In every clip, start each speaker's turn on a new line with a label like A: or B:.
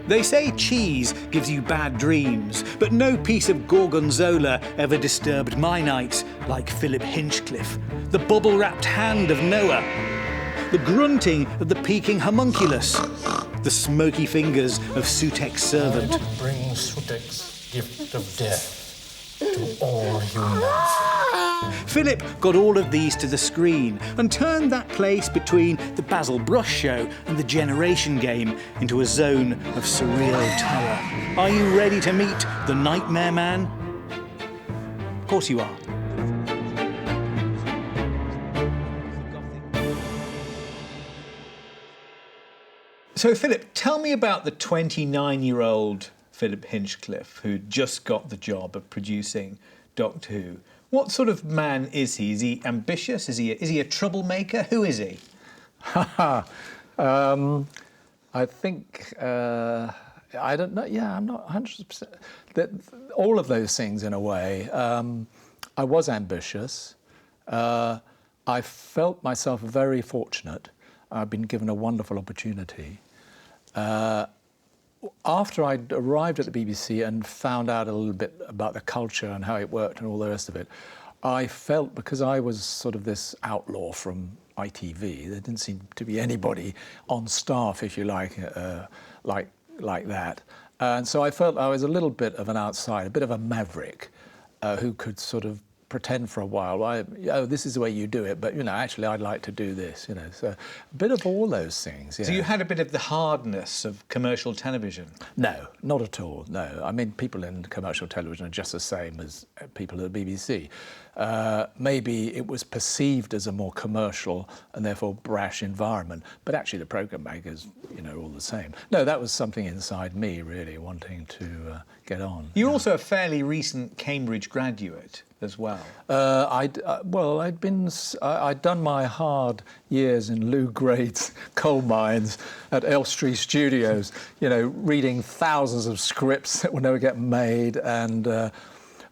A: They say cheese gives you bad dreams, but no piece of gorgonzola ever disturbed my nights like Philip Hinchcliffe, the bubble-wrapped hand of Noah, the grunting of the peaking homunculus, the smoky fingers of Sutek's servant.
B: Bring Sutek's gift of death to all humanity.
A: Philip got all of these to the screen and turned that place between the Basil Brush Show and the Generation Game into a zone of surreal terror. Are you ready to meet the Nightmare Man? Of course you are. So, Philip, tell me about the 29-year-old Philip Hinchcliffe who just got the job of producing Doctor Who. What sort of man is he? Is he ambitious? Is he a troublemaker? Who is he?
C: I think, I don't know, yeah, I'm not 100%. All of those things, in a way. I was ambitious. I felt myself very fortunate. I've been given a wonderful opportunity. After I'd arrived at the BBC and found out a little bit about the culture and how it worked and all the rest of it, I felt, because I was sort of this outlaw from ITV, there didn't seem to be anybody on staff, if you like that. And so I felt I was a little bit of an outsider, a bit of a maverick, who could sort of pretend for a while, oh, this is the way you do it, but, you know, actually I'd like to do this, you know. So a bit of all those things, yeah.
A: So you had a bit of the hardness of commercial television?
C: No, not at all, no. I mean, people in commercial television are just the same as people at the BBC. Maybe it was perceived as a more commercial and therefore brash environment, but actually the programme makers, you know, all the same. No, that was something inside me, really, wanting to get on.
A: You're also a fairly recent Cambridge graduate as well.
C: I'd done my hard years in Lou Grade's coal mines at Elstree Studios, you know, reading thousands of scripts that would never get made, and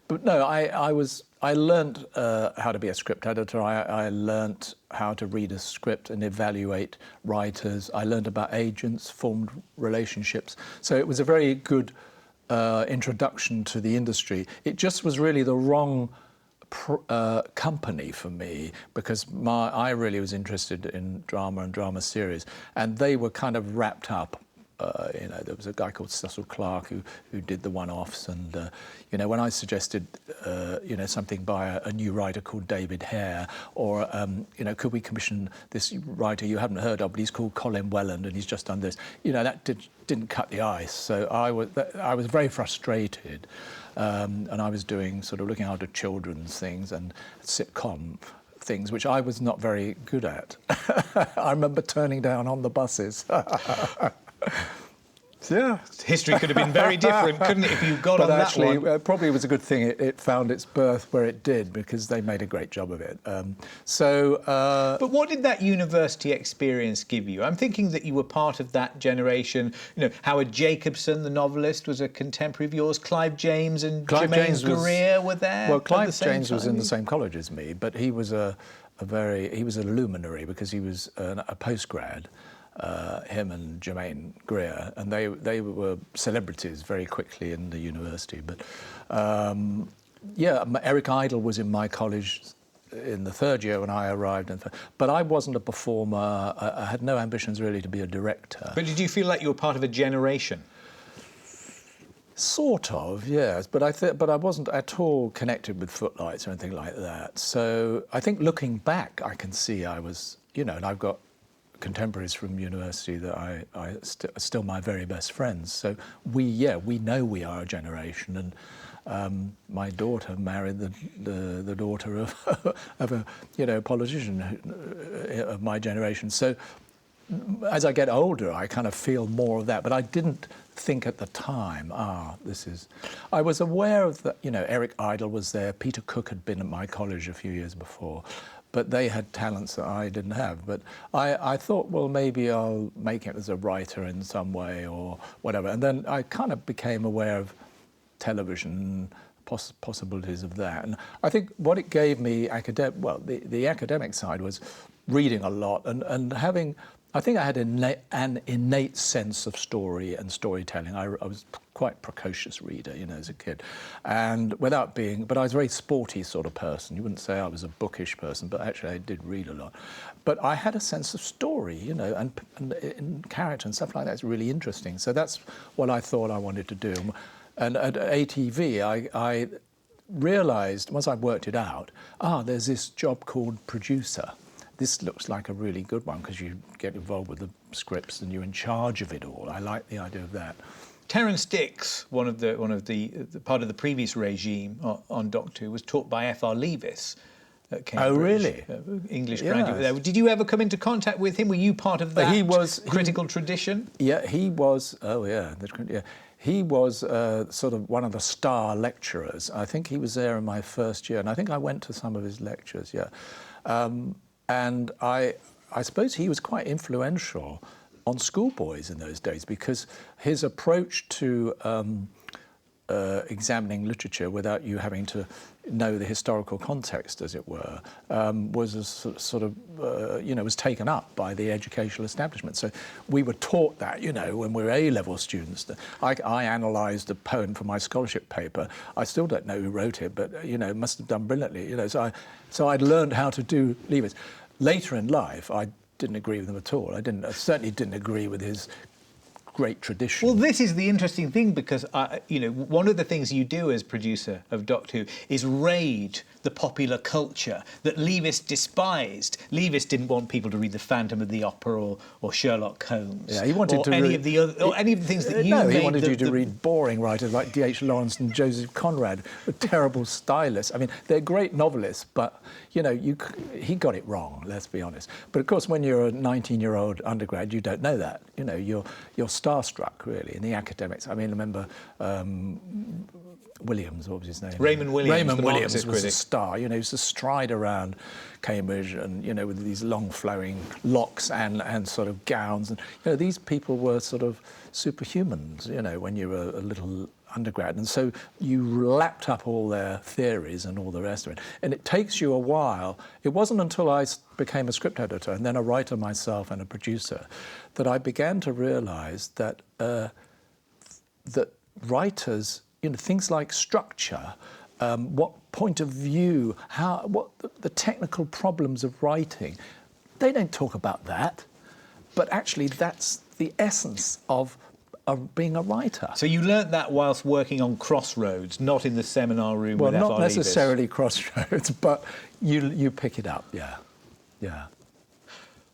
C: but no, I learnt how to be a script editor. I learnt how to read a script and evaluate writers. I learnt about agents, formed relationships. So it was a very good introduction to the industry. It just was really the wrong company for me, because I really was interested in drama and drama series, and they were kind of wrapped up. You know, there was a guy called Cecil Clarke who did the one-offs, and you know, when I suggested you know, something by a new writer called David Hare, or you know, could we commission this writer you haven't heard of, but he's called Colin Welland and he's just done this, you know, that didn't cut the ice. So I was very frustrated, and I was doing sort of looking after children's things and sitcom things, which I was not very good at. I remember turning down on the buses.
A: Yeah, history could have been very different, couldn't it, if you got on that one?
C: But actually, probably it was a good thing it found its birth where it did, because they made a great job of it. But
A: what did that university experience give you? I'm thinking that you were part of that generation. You know, Howard Jacobson, the novelist, was a contemporary of yours. Clive James and Jermaine Greer were there.
C: Well, Clive James was in the same college as me, but he was a luminary, because he was a postgrad. Him and Jermaine Greer, and they were celebrities very quickly in the university. But yeah, Eric Idle was in my college in the third year when I arrived, but I wasn't a performer. I had no ambitions really to be a director.
A: But did you feel like you were part of a generation?
C: Sort of, yes, but I wasn't at all connected with Footlights or anything like that. So I think looking back, I can see I was, you know, and I've got contemporaries from university that I are still my very best friends. So we know we are a generation, and my daughter married the daughter of a, you know, politician of my generation. So as I get older, I kind of feel more of that, but I didn't think at the time, I was aware of that, you know, Eric Idle was there, Peter Cook had been at my college a few years before, but they had talents that I didn't have. But I thought, well, maybe I'll make it as a writer in some way or whatever. And then I kind of became aware of television, possibilities of that. And I think what it gave me, the academic side was reading a lot and having I think I had an innate sense of story and storytelling. I was quite precocious reader, you know, as a kid, and but I was a very sporty sort of person. You wouldn't say I was a bookish person, but actually I did read a lot. But I had a sense of story, you know, and character and stuff like that. It's really interesting. So that's what I thought I wanted to do. And at ATV, I realised, once I worked it out, there's this job called producer. This looks like a really good one because you get involved with the scripts and you're in charge of it all. I like the idea of that.
A: Terence Dix, one of the part of the previous regime on Doctor Who, was taught by F.R. Leavis at Cambridge.
C: Oh, really?
A: English graduate there. Did you ever come into contact with him? Were you part of that critical tradition?
C: Yeah, he was. Oh, yeah. He was sort of one of the star lecturers. I think he was there in my first year, and I think I went to some of his lectures. Yeah. And I suppose he was quite influential on schoolboys in those days because his approach to examining literature without you having to know the historical context, as it were, was a sort of was taken up by the educational establishment. So we were taught that, you know, when we were A-level students. I analysed a poem for my scholarship paper. I still don't know who wrote it, but, you know, must have done brilliantly. You know, so I'd learned how to do Leavis. Later in life, I didn't agree with him at all. I certainly didn't agree with his great tradition.
A: Well, this is the interesting thing because, one of the things you do as producer of Doctor Who is raid the popular culture that Leavis despised. Leavis didn't want people to read The Phantom of the Opera or Sherlock Holmes.
C: Yeah, he wanted to
A: any of the things that you
C: No,
A: made.
C: he wanted you to read boring writers like D.H. Lawrence and Joseph Conrad, with terrible stylists. I mean, they're great novelists, but, you know, he got it wrong, let's be honest. But, of course, when you're a 19-year-old undergrad, you don't know that. You know, you're starstruck, really, in the academics. I mean, I remember Williams, what was his name?
A: Raymond Williams.
C: Raymond Williams was a star. You know, he used to stride around Cambridge and, you know, with these long flowing locks and sort of gowns. And, you know, these people were sort of superhumans, you know, when you were a little undergrad. And so you lapped up all their theories and all the rest of it. And it takes you a while. It wasn't until I became a script editor and then a writer myself and a producer that I began to realise that that writers, you know, things like structure, what point of view, what the technical problems of writing, they don't talk about that, but actually that's the essence of being a writer.
A: So you learnt that whilst working on Crossroads, not in the seminar room with F.R. Leavis?
C: Well, not necessarily Crossroads, but you pick it up, yeah.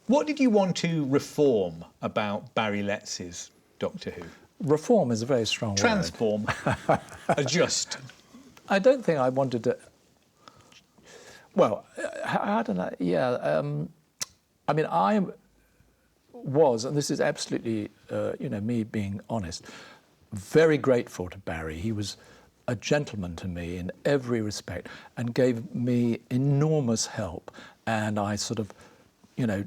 A: What did you want to reform about Barry Letts's Doctor Who?
C: Reform is a very strong word.
A: Transform. Adjust.
C: I don't think I wanted to... Well, I don't know, yeah. I mean, I was, and this is absolutely, me being honest, very grateful to Barry. He was a gentleman to me in every respect and gave me enormous help. And I sort of, you know,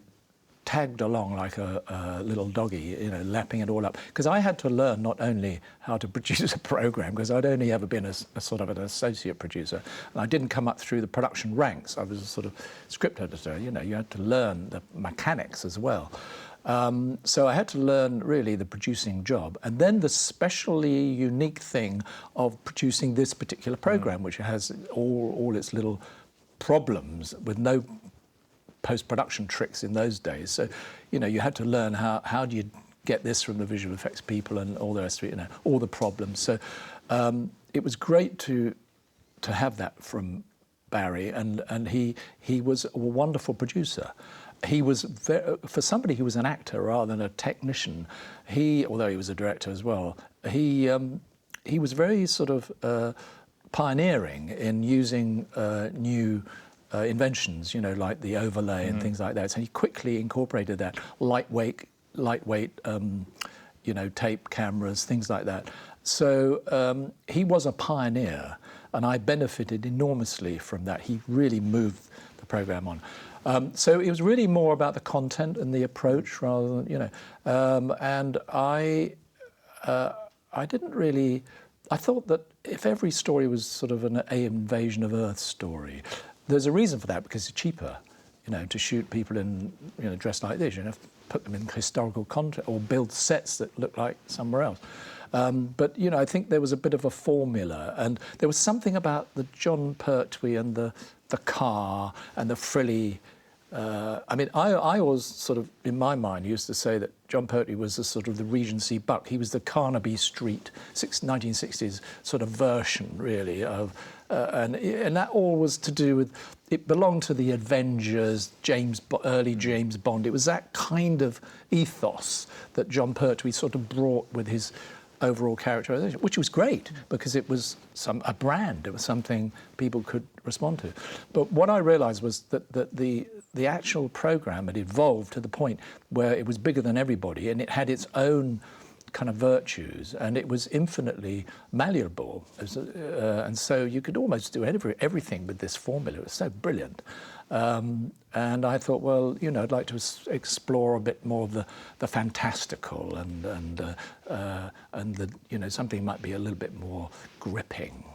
C: tagged along like a little doggy, you know, lapping it all up. Because I had to learn not only how to produce a programme, because I'd only ever been a sort of an associate producer, and I didn't come up through the production ranks. I was a sort of script editor, you know, you had to learn the mechanics as well. So I had to learn really the producing job, and then the specially unique thing of producing this particular programme, which has all its little problems with no post-production tricks in those days. So, you know, you had to learn how do you get this from the visual effects people and all the rest of it, you know, all the problems. So it was great to have that from Barry, and he was a wonderful producer. He was, for somebody who was an actor rather than a technician, although he was a director as well, he was very sort of pioneering in using new inventions, you know, like the overlay and things like that. So he quickly incorporated that, lightweight, tape cameras, things like that. So he was a pioneer, and I benefited enormously from that. He really moved the programme on. So it was really more about the content and the approach rather than, you know. And I didn't really... I thought that if every story was sort of an invasion of Earth story, there's a reason for that, because it's cheaper, you know, to shoot people in, you know, dressed like this. You don't have to put them in historical context or build sets that look like somewhere else. But, you know, I think there was a bit of a formula, and there was something about the John Pertwee and the car and the frilly. I mean, I always sort of, in my mind, used to say that John Pertwee was the sort of the Regency Buck. He was the Carnaby Street 1960s sort of version, really, of, and that all was to do with, it belonged to the Avengers, early James Bond. It was that kind of ethos that John Pertwee sort of brought with his overall characterization, which was great because it was a brand. It was something people could respond to. But what I realised was that the actual programme had evolved to the point where it was bigger than everybody, and it had its own kind of virtues, and it was infinitely malleable. And so you could almost do everything with this formula. It was so brilliant. And I thought, well, you know, I'd like to explore a bit more of the fantastical and the, you know, something might be a little bit more gripping.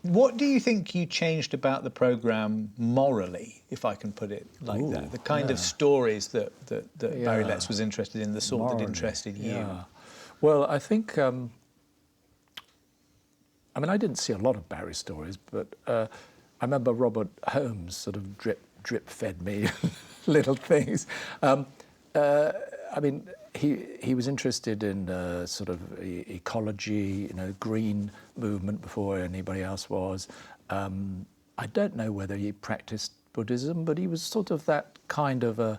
A: What do you think you changed about the programme morally, if I can put it like that? The kind of stories that Barry Letts was interested in, the sort
C: Morally,
A: that interested you?
C: Yeah. Well, I think, I mean, I didn't see a lot of Barry stories, but I remember Robert Holmes sort of drip-fed me little things. I mean, he was interested in sort of ecology, you know, green movement before anybody else was. I don't know whether he practiced Buddhism, but he was sort of that kind of a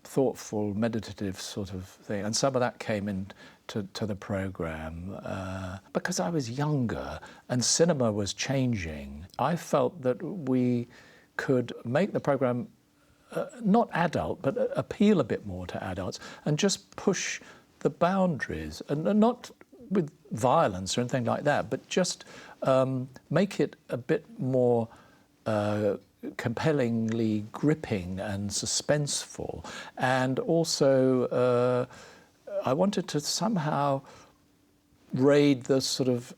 C: thoughtful, meditative sort of thing. And some of that came into the programme. Because I was younger and cinema was changing, I felt that we could make the programme not adult, but appeal a bit more to adults and just push the boundaries, and not with violence or anything like that, but just make it a bit more compellingly gripping and suspenseful. And also, I wanted to somehow raid the sort of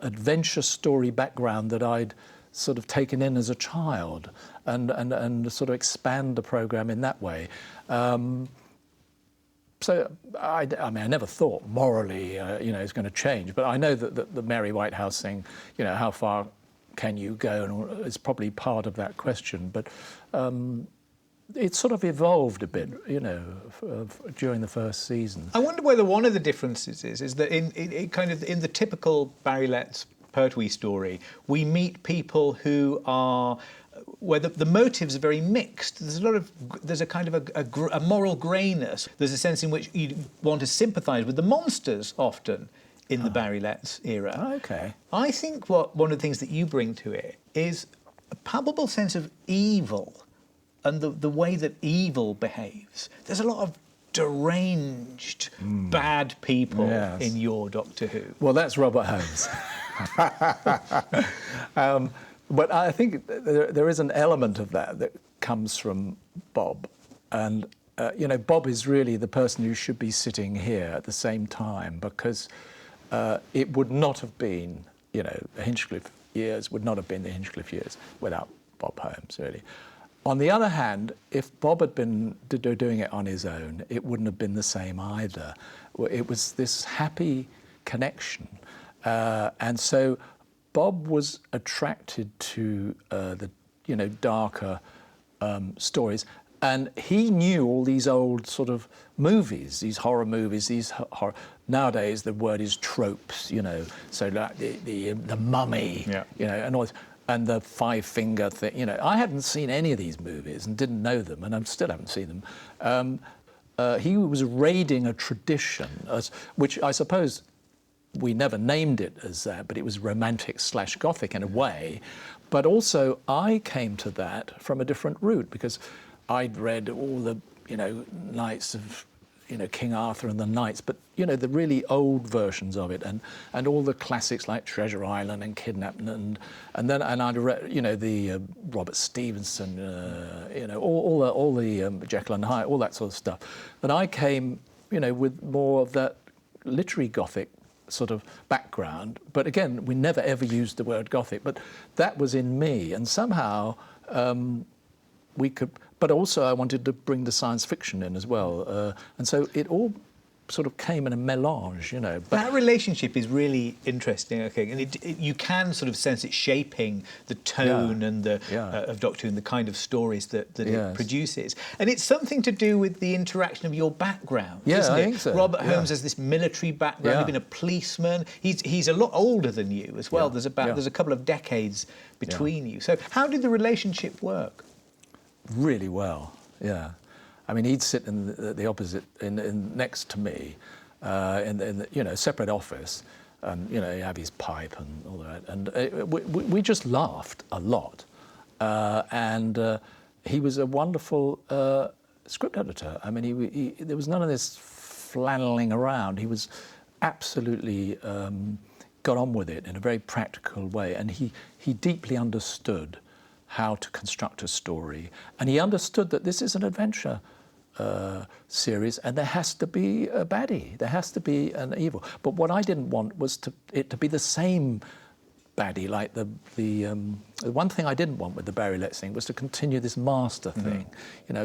C: adventure story background that I'd sort of taken in as a child, and sort of expand the programme in that way. So, I mean, I never thought morally, you know, it's going to change, but I know that the Mary Whitehouse thing, you know, how far can you go, and it's probably part of that question, but it sort of evolved a bit, you know, during the first season.
A: I wonder whether one of the differences is that in the typical Barry Letts Pertwee story, we meet people who are, where the motives are very mixed. There's a kind of a moral greyness. There's a sense in which you want to sympathise with the monsters often in the Barry Letts era.
C: Oh, okay.
A: I think one of the things that you bring to it is a palpable sense of evil and the way that evil behaves. There's a lot of deranged, bad people in your Doctor Who.
C: Well, that's Robert Holmes. But I think there is an element of that comes from Bob. And, you know, Bob is really the person who should be sitting here at the same time, because it would not have been, you know, the Hinchcliffe years would not have been the Hinchcliffe years without Bob Holmes, really. On the other hand, if Bob had been doing it on his own, it wouldn't have been the same either. It was this happy connection. And so Bob was attracted to the, you know, darker stories, and he knew all these old sort of movies, these horror movies, these horror. Nowadays the word is tropes, you know, so like the Mummy, you know, and all this, and the Five Finger thing, you know. I hadn't seen any of these movies and didn't know them, and I still haven't seen them. He was raiding a tradition, which I suppose we never named it as that, but it was romantic/gothic in a way. But also I came to that from a different route, because I'd read all the, you know, Knights of, you know, King Arthur and the Knights, but, you know, the really old versions of it, and all the classics like Treasure Island and Kidnapping, and I'd read, you know, the Robert Stevenson, you know, all the Jekyll and Hyde, all that sort of stuff. And I came, you know, with more of that literary Gothic sort of background, but again, we never ever used the word Gothic, but that was in me, and somehow we could but also I wanted to bring the science fiction in as well. And so it all sort of came in a melange, you know. But
A: that relationship is really interesting, okay, and you can sort of sense it shaping the tone and the of Doctor Who and the kind of stories that it produces. And it's something to do with the interaction of your background, isn't it?
C: I think so.
A: Robert Holmes has this military background, he's been a policeman, he's a lot older than you as well. There's a couple of decades between you. So how did the relationship work?
C: Really well, yeah. I mean, he'd sit in the opposite, in next to me, in the separate office, and he'd have his pipe and all that, and we just laughed a lot, and he was a wonderful script editor. I mean, there was none of this flanneling around. He was absolutely got on with it in a very practical way, and he deeply understood how to construct a story, and he understood that this is an adventure series, and there has to be a baddie, there has to be an evil. But what I didn't want was it to be the same baddie, like the one thing I didn't want with the Barry Letts thing was to continue this master thing,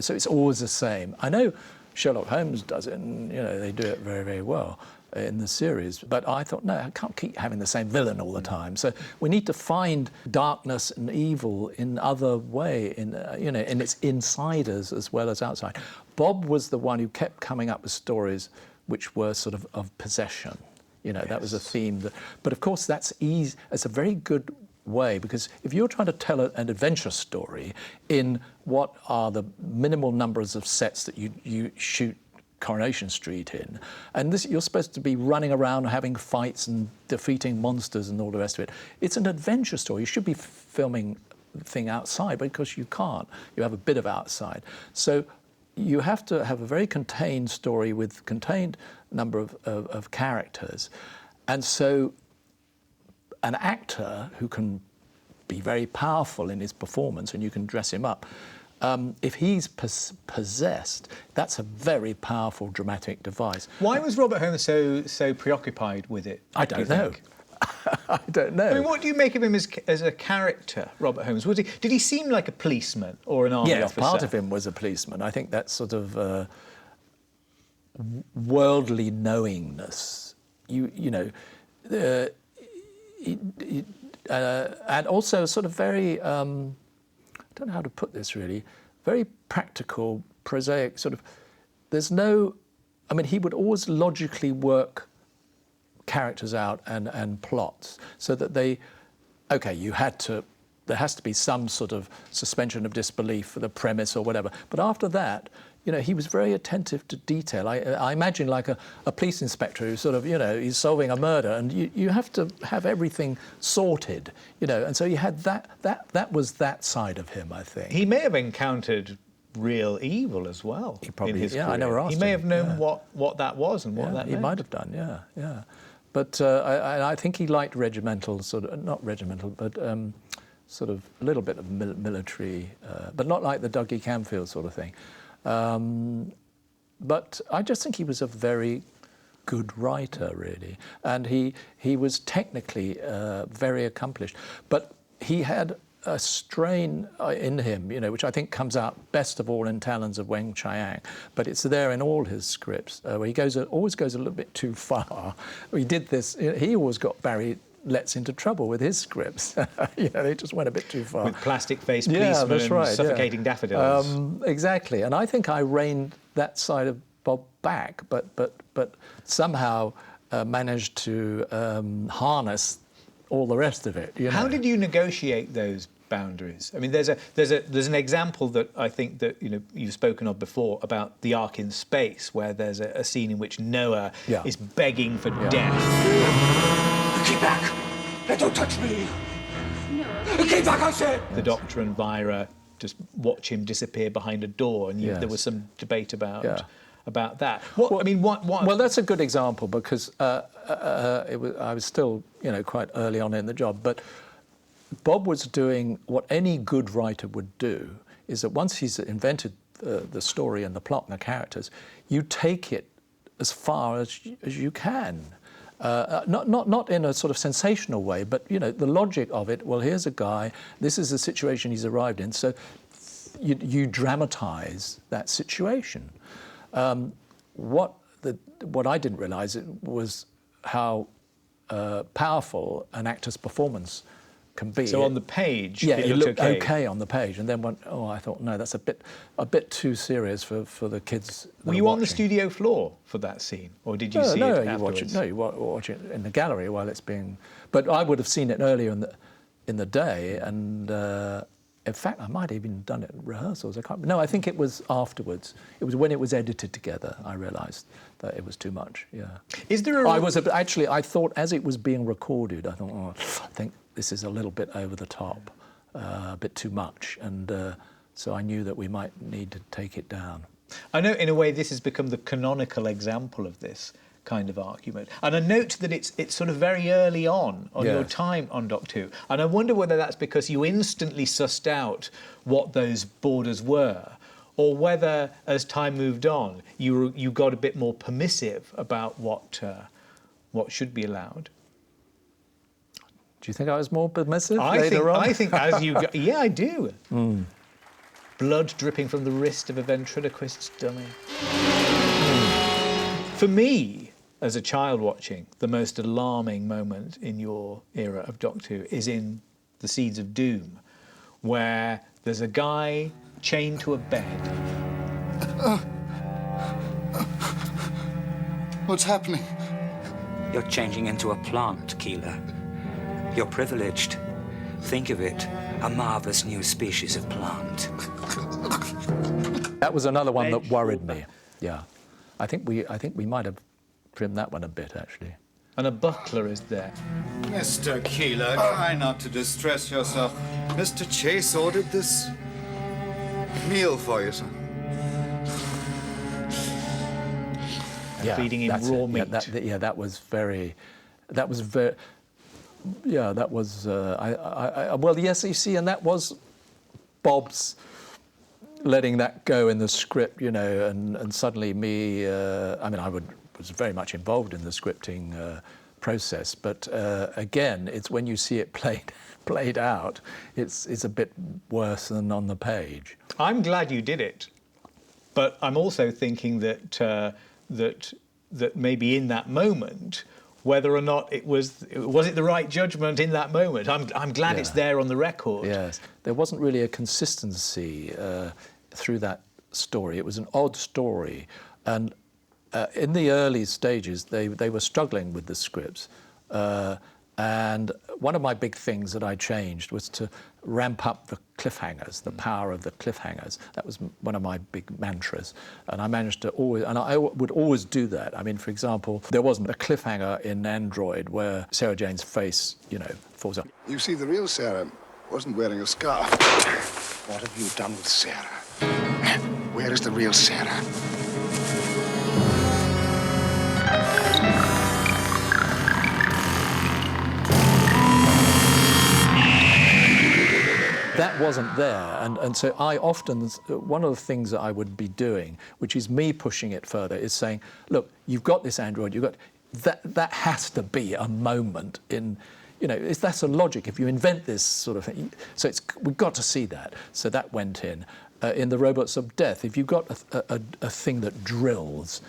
C: so it's always the same. I know Sherlock Holmes does it, and they do it very, very well in the series, but I thought, no, I can't keep having the same villain all the time. So we need to find darkness and evil in other way, in its insiders as well as outside. Bob was the one who kept coming up with stories which were sort of possession. That was a theme. But of course, that's easy. It's a very good way, because if you're trying to tell an adventure story in what are the minimal numbers of sets that you shoot Coronation Street in, and you're supposed to be running around having fights and defeating monsters and all the rest of it. It's an adventure story. You should be filming the thing outside, but because you can't, you have a bit of outside. So you have to have a very contained story with contained number of characters. And so an actor who can be very powerful in his performance, and you can dress him up, if he's possessed, that's a very powerful dramatic device.
A: Why was Robert Holmes so preoccupied with it?
C: I don't know. I don't know.
A: I mean, what do you make of him as a character, Robert Holmes? Did he seem like a policeman or an army officer?
C: Part of him was a policeman. I think that sort of worldly knowingness, and also sort of very. I don't know how to put this really, very practical, prosaic sort of, he would always logically work characters out and plots so that there has to be some sort of suspension of disbelief for the premise or whatever. But after that, he was very attentive to detail. I imagine like a police inspector who sort of, he's solving a murder, and you have to have everything sorted, and so you had that was that side of him, I think.
A: He may have encountered real evil as well.
C: He probably,
A: in his career.
C: I never asked him.
A: He may have known what that was and what that meant.
C: He might have done, yeah. But I think he liked regimental, not regimental, but sort of a little bit of military, but not like the Dougie Camfield sort of thing. But I just think he was a very good writer, really, and he was technically very accomplished. But he had a strain in him, which I think comes out best of all in Talons of Weng Chiang, but it's there in all his scripts, where he always goes a little bit too far. He did this. He always got Barry Letts into trouble with his scripts. They just went a bit too far.
A: With plastic-faced policemen and suffocating daffodils.
C: Exactly, and I think I reined that side of Bob back, but somehow managed to harness all the rest of it.
A: How did you negotiate those boundaries? I mean, there's an example that I think that you've spoken of before about the Ark in Space, where there's a scene in which Noah is begging for death.
D: Keep back! Don't touch me! No. Keep back, I said!
A: The Doctor and Vira just watch him disappear behind a door, and there was some debate about that. Well,
C: that's a good example, because I was still, quite early on in the job, but Bob was doing what any good writer would do, is that once he's invented the story and the plot and the characters, you take it as far as you can. Not in a sort of sensational way, but the logic of it. Well, here's a guy. This is the situation he's arrived in. So you dramatise that situation. What I didn't realise was how powerful an actor's performance can be.
A: So on the page,
C: yeah,
A: it
C: it
A: looked
C: looked okay on the page, and then I thought, no, that's a bit too serious for the kids.
A: Were you on the studio floor for that scene, or did you see it afterwards?
C: You watch it in the gallery while it's being. But I would have seen it earlier in the day, and in fact, I might have even done it at rehearsals. No, I think it was afterwards. It was when it was edited together. I realised that it was too much. Yeah.
A: Is there
C: I thought as it was being recorded, I thought, I think this is a little bit over the top, a bit too much, and so I knew that we might need to take it down.
A: I know, in a way, this has become the canonical example of this kind of argument. And I note that it's sort of very early on your time on Doctor Who. And I wonder whether that's because you instantly sussed out what those borders were, or whether, as time moved on, you got a bit more permissive about what should be allowed.
C: Do you think I was more permissive later on?
A: I think as you go... Yeah, I do. Blood dripping from the wrist of a ventriloquist's dummy. For me, as a child watching, the most alarming moment in your era of Doctor Who is in The Seeds of Doom, where there's a guy chained to a bed.
E: What's happening?
F: You're changing into a plant, Keeler. You're privileged. Think of it, a marvellous new species of plant.
C: That was another one that worried me. Yeah, I think we might have trimmed that one a bit, actually.
A: And a butler is there.
E: Mr. Keeler, try not to distress yourself. Mr. Chase ordered this meal for you, sir.
A: Feeding him raw meat.
C: That was very. Yeah, that was. Well, yes, you see, and that was Bob's letting that go in the script, you know, and suddenly me. I was very much involved in the scripting process, but again, it's when you see it played out, it's a bit worse than on the page.
A: I'm glad you did it, but I'm also thinking that that maybe in that moment, whether or not it was the right judgment in that moment. I'm glad it's there on the record.
C: Yes, there wasn't really a consistency through that story. It was an odd story, and in the early stages, they were struggling with the scripts. And one of my big things that I changed was to ramp up the cliffhangers, the power of the cliffhangers. That was one of my big mantras. And I managed to I would always do that. I mean, for example, there wasn't a cliffhanger in Android where Sarah Jane's face, you know, falls up.
E: You see, the real Sarah wasn't wearing a scarf. What have you done with Sarah? Where is the real Sarah?
C: That wasn't there, and so I often, one of the things that I would be doing, which is me pushing it further, is saying, look, you've got this Android, that has to be a moment in, you know, that's a logic. If you invent this sort of thing, so we've got to see that. So that went in the Robots of Death. If you've got a thing that drills,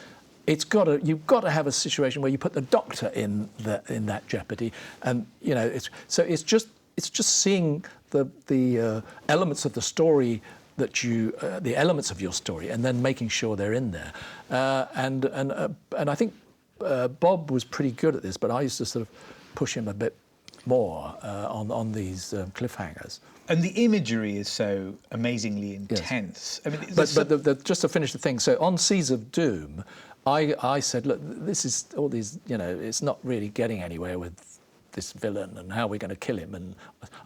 C: you've got to have a situation where you put the Doctor in that jeopardy, and you know, it's just seeing the elements of the story that the elements of your story, and then making sure they're in there. And I think Bob was pretty good at this, but I used to sort of push him a bit more on these cliffhangers.
A: And the imagery is so amazingly intense.
C: Yes.
A: I mean,
C: but just to finish the thing, so on Seeds of Doom, I said, look, this is all these, you know, it's not really getting anywhere with this villain and how we're going to kill him. And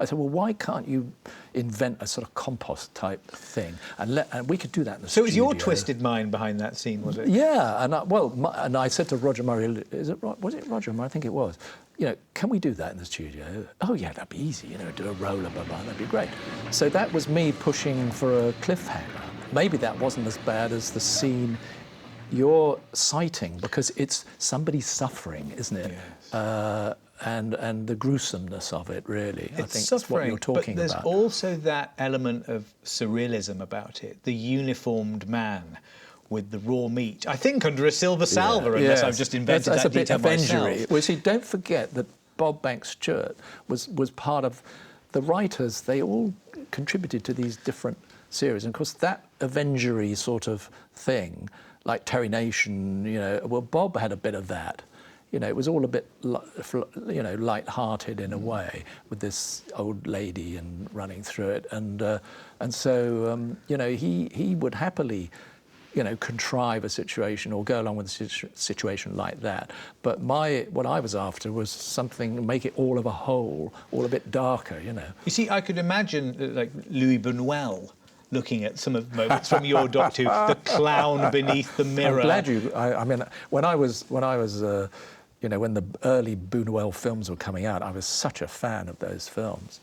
C: I said, well, why can't you invent a sort of compost type thing? And we could do that in the studio.
A: So it was your twisted mind behind that scene, was it?
C: Yeah, and I said to Roger Murray, was it Roger Murray? I think it was. You know, can we do that in the studio? Oh yeah, that'd be easy, you know, do a roller, blah, blah, that'd be great. So that was me pushing for a cliffhanger. Maybe that wasn't as bad as the scene you're citing, because it's somebody suffering, isn't it?
A: Yes.
C: and the gruesomeness of it, really. I think
A: It's
C: that's what
A: suffering,
C: you're talking
A: but there's
C: about.
A: also that element of surrealism about it. The uniformed man with the raw meat. I think under a silver salver, unless I've just invented
C: that's
A: that
C: a bit
A: detail
C: Avengery.
A: myself.
C: Well, see, don't forget that Bob Banks-Stewart was part of the writers. They all contributed to these different series, and of course that Avengery sort of thing, like Terry Nation, well, Bob had a bit of that. It was all a bit, light-hearted in a way, with this old lady and running through it, and so he would happily, contrive a situation or go along with a situation like that. But what I was after was something, make it all of a whole, all a bit darker,
A: You see, I could imagine like Louis Buñuel looking at some of the moments from your Doctor Who, the clown beneath the mirror.
C: I'm glad you. I mean, when I was, when the early Buñuel films were coming out, I was such a fan of those films.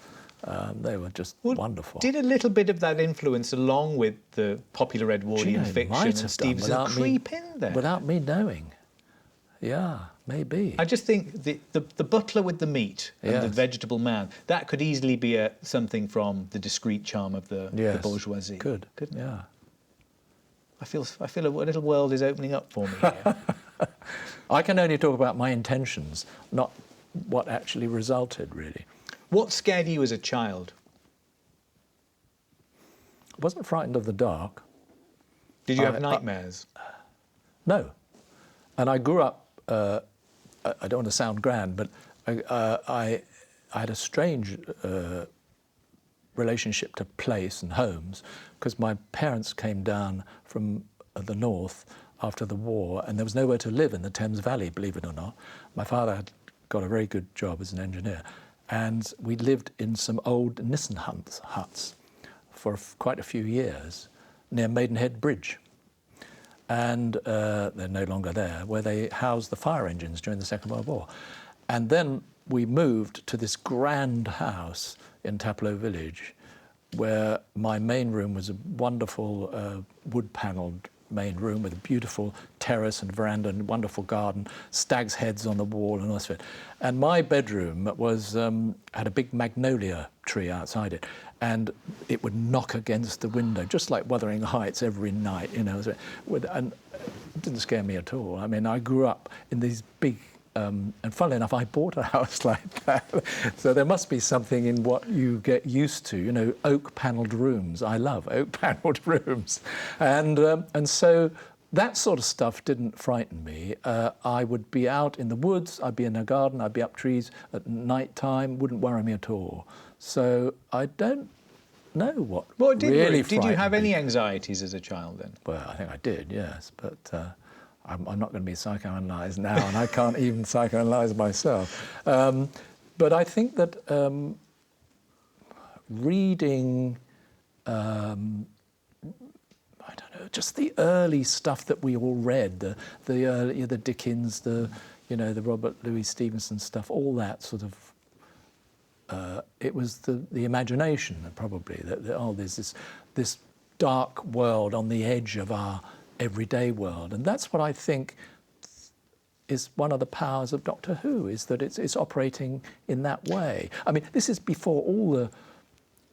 C: They were just wonderful.
A: Did a little bit of that influence, along with the popular Edwardian fiction and Stevenson, creep in there?
C: Without me knowing. Yeah, maybe.
A: I just think the butler with the meat and the vegetable man, that could easily be something from the discreet charm of the bourgeoisie.
C: Couldn't
A: it?
C: Yeah.
A: I feel a little world is opening up for me here.
C: I can only talk about my intentions, not what actually resulted, really.
A: What scared you as a child?
C: I wasn't frightened of the dark.
A: Did you have nightmares?
C: No. And I grew up, I don't want to sound grand, but I had a strange relationship to place and homes, because my parents came down from the north after the war, and there was nowhere to live in the Thames Valley, believe it or not. My father had got a very good job as an engineer, and we lived in some old Nissen huts for quite a few years near Maidenhead Bridge. And they're no longer there, where they housed the fire engines during the Second World War. And then we moved to this grand house in Taplow Village, where my main room was a wonderful wood-panelled main room with a beautiful terrace and veranda and wonderful garden, stag's heads on the wall and all this. And my bedroom had a big magnolia tree outside it, and it would knock against the window, just like Wuthering Heights every night, and it didn't scare me at all. I mean, I grew up in these big, and funnily enough, I bought a house like that. So there must be something in what you get used to, oak-panelled rooms. I love oak-panelled rooms. And so that sort of stuff didn't frighten me. I would be out in the woods, I'd be in a garden, I'd be up trees at night time, wouldn't worry me at all. So I don't know what really
A: did you have any anxieties as a child then?
C: Well, I think I did, yes, but I'm not going to be psychoanalyzed now, and I can't even psychoanalyze myself. But I think that reading, I don't know, just the early stuff that we all read, the Dickens, the Robert Louis Stevenson stuff, all that sort of. It was the imagination, probably, that there's this dark world on the edge of our everyday world. And that's what I think is one of the powers of Doctor Who, is that it's operating in that way. I mean, this is before all the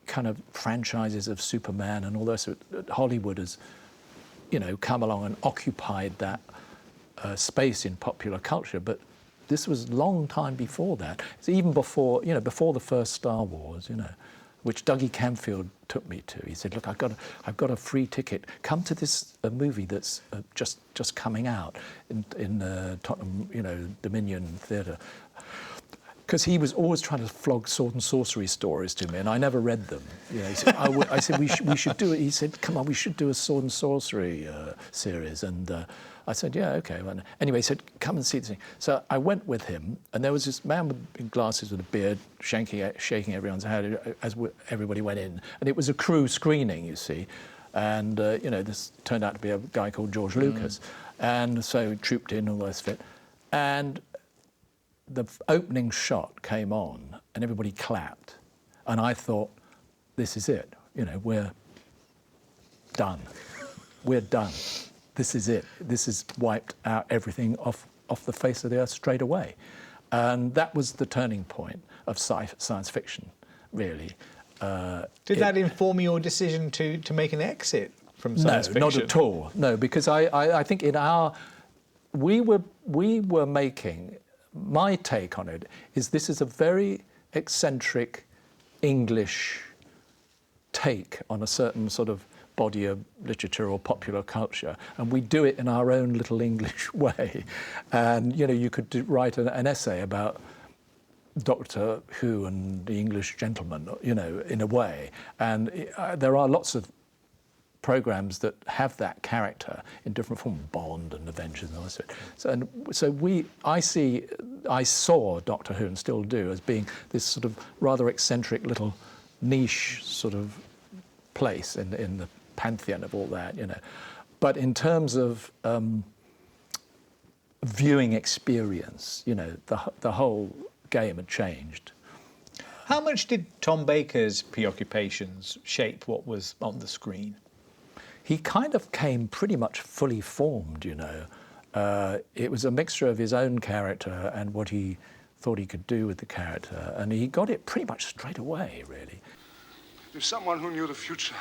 C: kind of franchises of Superman and all this. Hollywood has, come along and occupied that space in popular culture, but this was a long time before that. It's even before, before the first Star Wars, which Dougie Camfield took me to. He said, "Look, I've got a free ticket. Come to this movie that's just coming out in Tottenham, Dominion Theatre." Because he was always trying to flog sword and sorcery stories to me, and I never read them. He said, I said we should do it. He said, "Come on, we should do a sword and sorcery series." And I said, "Yeah, okay." Well, anyway, he said, "Come and see the thing." So I went with him, and there was this man with glasses with a beard shaking everyone's hand as everybody went in. And it was a crew screening, you see. And, this turned out to be a guy called George Lucas. And so we trooped in, all this bit. And the opening shot came on, and everybody clapped. And I thought, this is it. We're done. We're done. This is it. This has wiped out everything off the face of the earth straight away. And that was the turning point of science fiction, really.
G: Did that inform your decision to make an exit from science fiction?
C: No, not at all. No, because I think we were making, my take on it is this is a very eccentric English take on a certain sort of body of literature or popular culture, and we do it in our own little English way. And you could write an essay about Doctor Who and the English gentleman, in a way. And there are lots of programs that have that character in different forms, Bond and Avengers and all this. I saw Doctor Who, and still do, as being this sort of rather eccentric little niche sort of place in the pantheon of all that, But in terms of viewing experience, the whole game had changed.
G: How much did Tom Baker's preoccupations shape what was on the screen?
C: He kind of came pretty much fully formed, It was a mixture of his own character and what he thought he could do with the character, and he got it pretty much straight away, really.
D: If someone who knew the future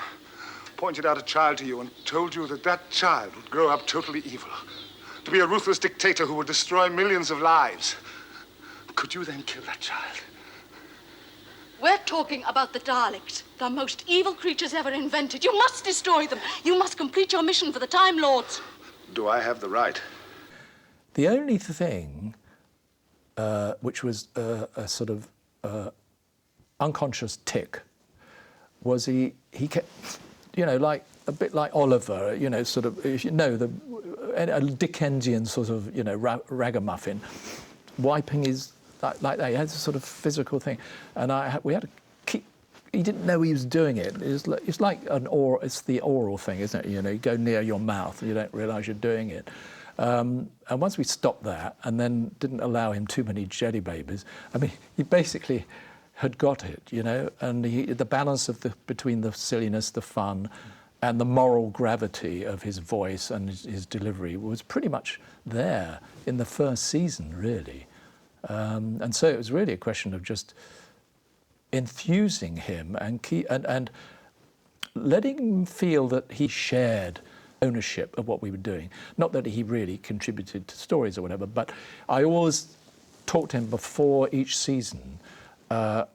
D: pointed out a child to you and told you that that child would grow up totally evil, to be a ruthless dictator who would destroy millions of lives, could you then kill that child?
H: We're talking about the Daleks, the most evil creatures ever invented. You must destroy them. You must complete your mission for the Time Lords.
D: Do I have the right?
C: The only thing which was a sort of unconscious tick was he kept, like a bit like Oliver, sort of, a Dickensian sort of, ragamuffin, wiping his, like that. He had a sort of physical thing, and we had to keep. He didn't know he was doing it. It's like it's the oral thing, isn't it? You go near your mouth and you don't realise you're doing it. And once we stopped that, and then didn't allow him too many jelly babies, I mean, he basically had got it, and the balance between the silliness, the fun, and the moral gravity of his voice and his delivery was pretty much there in the first season, really. And so it was really a question of just enthusing him and letting him feel that he shared ownership of what we were doing. Not that he really contributed to stories or whatever, but I always talked to him before each season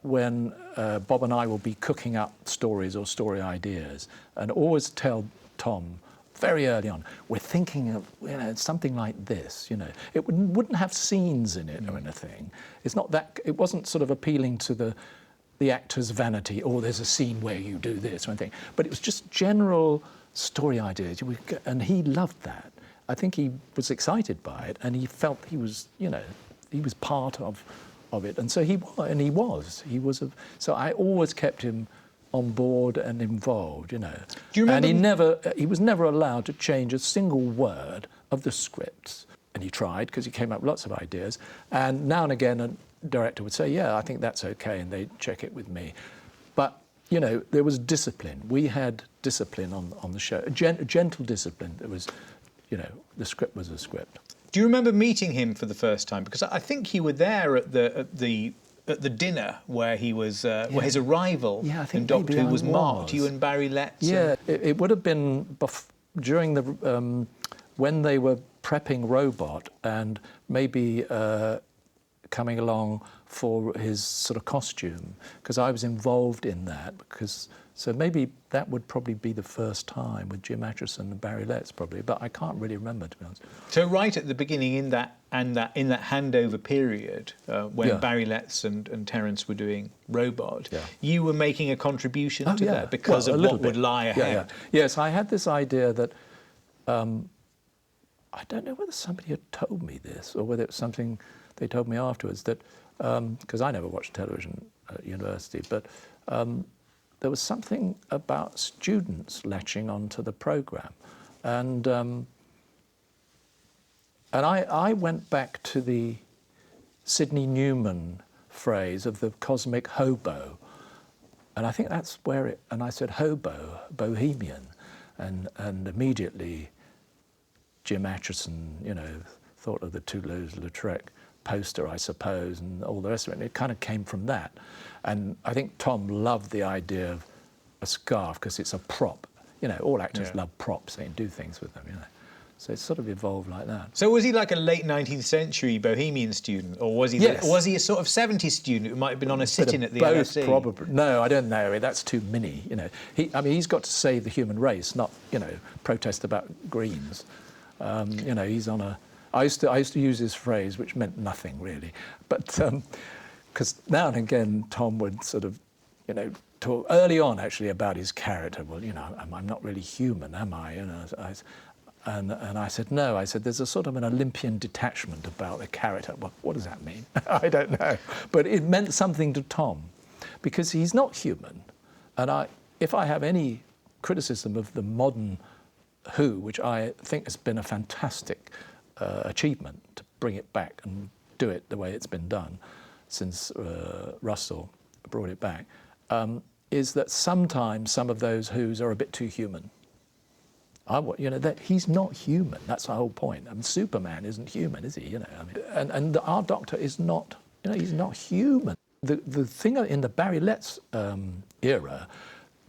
C: when Bob and I will be cooking up stories or story ideas, and always tell Tom very early on, we're thinking of something like this. It wouldn't have scenes in it or anything. It's not that. It wasn't sort of appealing to the actor's vanity. Or there's a scene where you do this or anything. But it was just general story ideas, and he loved that. I think he was excited by it, and he felt he was part of it, and so he was. So I always kept him on board and involved, Do you remember? And he was never allowed to change a single word of the scripts. And he tried, because he came up with lots of ideas. And now and again, a director would say, "Yeah, I think that's okay," and they'd check it with me. But there was discipline. We had discipline on the show, gentle discipline. There was, the script was a script.
G: Do you remember meeting him for the first time? Because I think you were there at the dinner where he was, where his arrival in Doctor Who was marked. You and Barry Letts.
C: Yeah, it would have been during the when they were prepping Robot, and maybe coming along for his sort of costume, because I was involved in that. So maybe that would probably be the first time with Jim Atchison and Barry Letts, probably, but I can't really remember, to be honest.
G: So right at the beginning, in that handover period, when Barry Letts and Terence were doing Robot, you were making a contribution to that because of what would lie ahead.
C: Yes, I had this idea that I don't know whether somebody had told me this or whether it was something they told me afterwards, that because I never watched television at university, but there was something about students latching onto the programme. And I went back to the Sidney Newman phrase of the cosmic hobo. And I think that's where and I said hobo, bohemian. And immediately Jim Atchison, thought of the Toulouse-Lautrec poster, I suppose, and all the rest of it. And it kind of came from that. And I think Tom loved the idea of a scarf because it's a prop. You know, all actors love props. They can do things with them, you know. So it sort of evolved like that.
G: So was he like a late 19th century bohemian student, or was he was he a sort of 70s student who might have been on a sit-in at the
C: both,
G: LSE?
C: Probably. No, I don't know. That's too mini, you know. I mean, he's got to save the human race, not, you know, protest about Greens. You know, he's on a... I used to use this phrase, which meant nothing, really. But, because now and again, Tom would sort of, you know, talk early on, actually, about his character. Well, you know, I'm not really human, am I? You know, and I said, no. I said, there's a sort of an Olympian detachment about the character. Well, what does that mean? I don't know. But it meant something to Tom, because he's not human. And if I have any criticism of the modern Who, which I think has been a fantastic achievement to bring it back and do it the way it's been done since Russell brought it back, is that sometimes some of those Whos are a bit too human. You know, that he's not human. That's the whole point. I mean, Superman isn't human, is he? You know, I mean, and our Doctor is not. You know, he's not human. The thing in the Barry Letts era,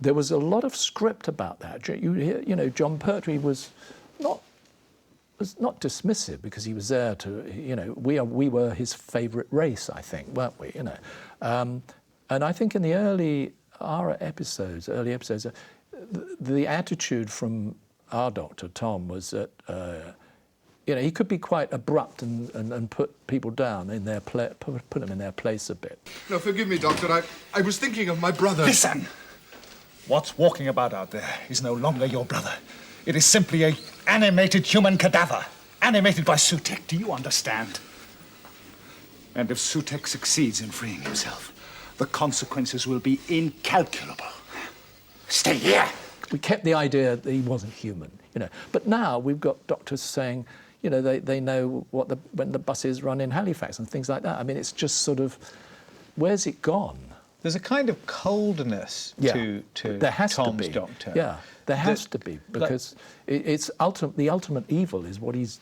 C: there was a lot of script about that. You know, John Pertwee was not dismissive because he was there to. You know, we were his favourite race, I think, weren't we? You know, and I think in the early episodes, the attitude from our Doctor, Tom, was that, you know, he could be quite abrupt and put people down in their put them in their place a bit.
D: No, forgive me, Doctor. I was thinking of my brother.
I: Listen! What's walking about out there is no longer your brother. It is simply an animated human cadaver, animated by Sutek. Do you understand? And if Sutek succeeds in freeing himself, the consequences will be incalculable. Stay here!
C: We kept the idea that he wasn't human, you know. But now we've got doctors saying, you know, they know when the buses run in Halifax and things like that. I mean, it's just sort of, where's it gone?
G: There's a kind of coldness to
C: there has
G: Tom's
C: to be.
G: Doctor.
C: Yeah, there has to be, because it's the ultimate evil is what he's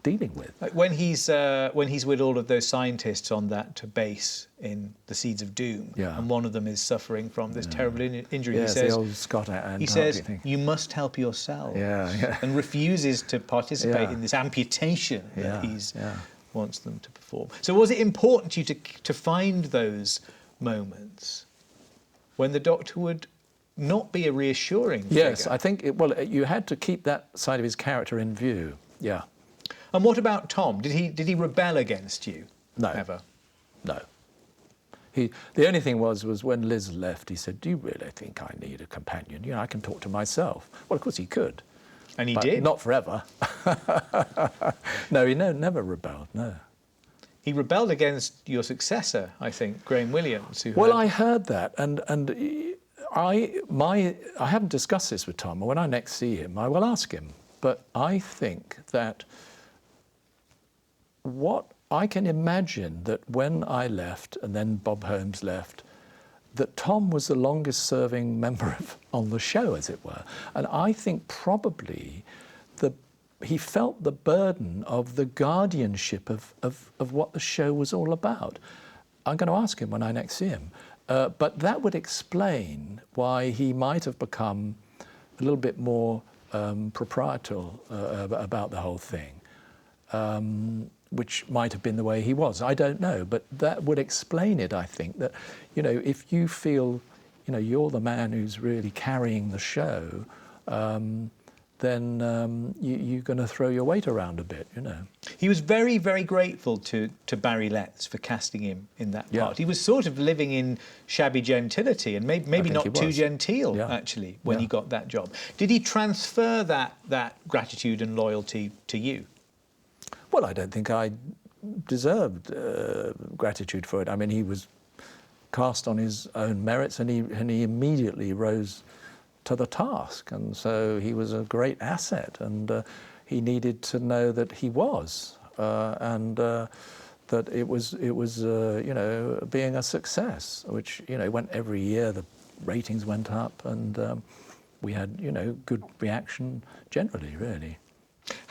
C: dealing with.
G: Like when he's with all of those scientists on that base in the Seeds of Doom, and one of them is suffering from this terrible injury.
C: Yes,
G: he says,
C: the old Scott
G: he says, you must help yourself.
C: Yeah.
G: And refuses to participate in this amputation that he's wants them to perform. So was it important to you to find those moments when the Doctor would not be a reassuring figure?
C: Yes, I think, you had to keep that side of his character in view, yeah.
G: And what about Tom? Did he rebel against you?
C: No.
G: Ever?
C: No. The only thing was when Liz left, he said, do you really think I need a companion? You know, I can talk to myself. Well, of course he could.
G: And he did?
C: Not forever. No, he never rebelled, no.
G: He rebelled against your successor, I think, Graham Williams.
C: I heard that, and I haven't discussed this with Tom. When I next see him, I will ask him. But I think that I can imagine that when I left, and then Bob Holmes left, that Tom was the longest serving member on the show, as it were. And I think probably he felt the burden of the guardianship of what the show was all about. I'm going to ask him when I next see him. But that would explain why he might have become a little bit more proprietorial about the whole thing, which might have been the way he was. I don't know, but that would explain it, I think, that, you know, if you feel, you know, you're the man who's really carrying the show, then you're going to throw your weight around a bit, you know.
G: He was very, very grateful to Barry Letts for casting him in that part. He was sort of living in shabby gentility, and maybe not too genteel, actually, when he got that job. Did he transfer that gratitude and loyalty to you?
C: Well, I don't think I deserved gratitude for it. I mean, he was cast on his own merits, and he immediately rose to the task, and so he was a great asset, and he needed to know that he was, and that it was you know, being a success, which, you know, went every year. The ratings went up, and we had, you know, good reaction generally, really.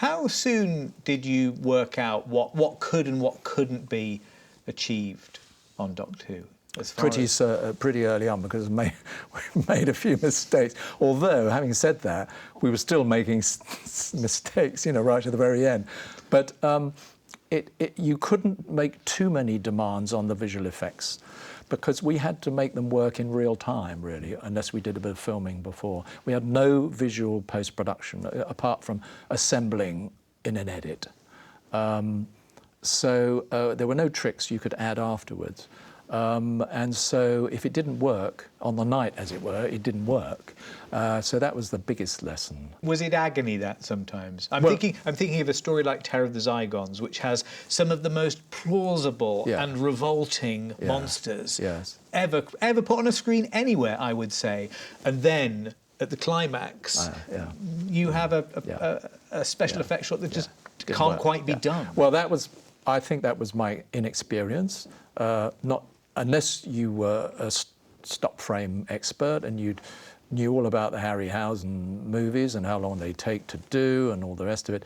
G: How soon did you work out what could and what couldn't be achieved on Doctor Who?
C: Pretty early on, because we made a few mistakes. Although, having said that, we were still making mistakes, right to the very end. But you couldn't make too many demands on the visual effects, because we had to make them work in real time, really, unless we did a bit of filming before. We had no visual post-production, apart from assembling in an edit. So there were no tricks you could add afterwards. And so if it didn't work, on the night, as it were, it didn't work. So that was the biggest lesson.
G: Was it agony, that sometimes? I'm thinking of a story like Terror of the Zygons, which has some of the most plausible and revolting monsters ever put on a screen anywhere, I would say. And then, at the climax, you have a special effects shot that just can't quite be done.
C: Well, I think that was my inexperience. Not unless you were a stop frame expert and you knew all about the Harryhausen movies and how long they take to do and all the rest of it.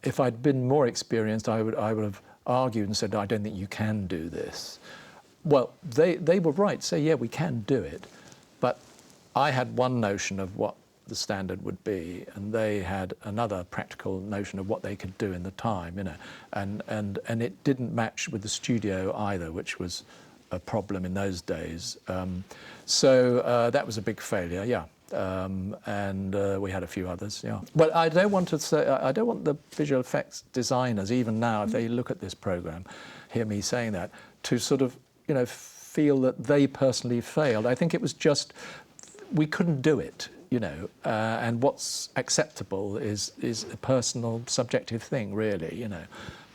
C: If I'd been more experienced, I would have argued and said, I don't think you can do this. Well, they were right, say, yeah, we can do it. But I had one notion of what the standard would be, and they had another practical notion of what they could do in the time, and it didn't match with the studio either, which was a problem in those days. So that was a big failure, and we had a few others, But I don't want the visual effects designers, even now, if they look at this program, hear me saying that, to sort of, feel that they personally failed. I think it was just, we couldn't do it. And what's acceptable is a personal, subjective thing, really,
G: But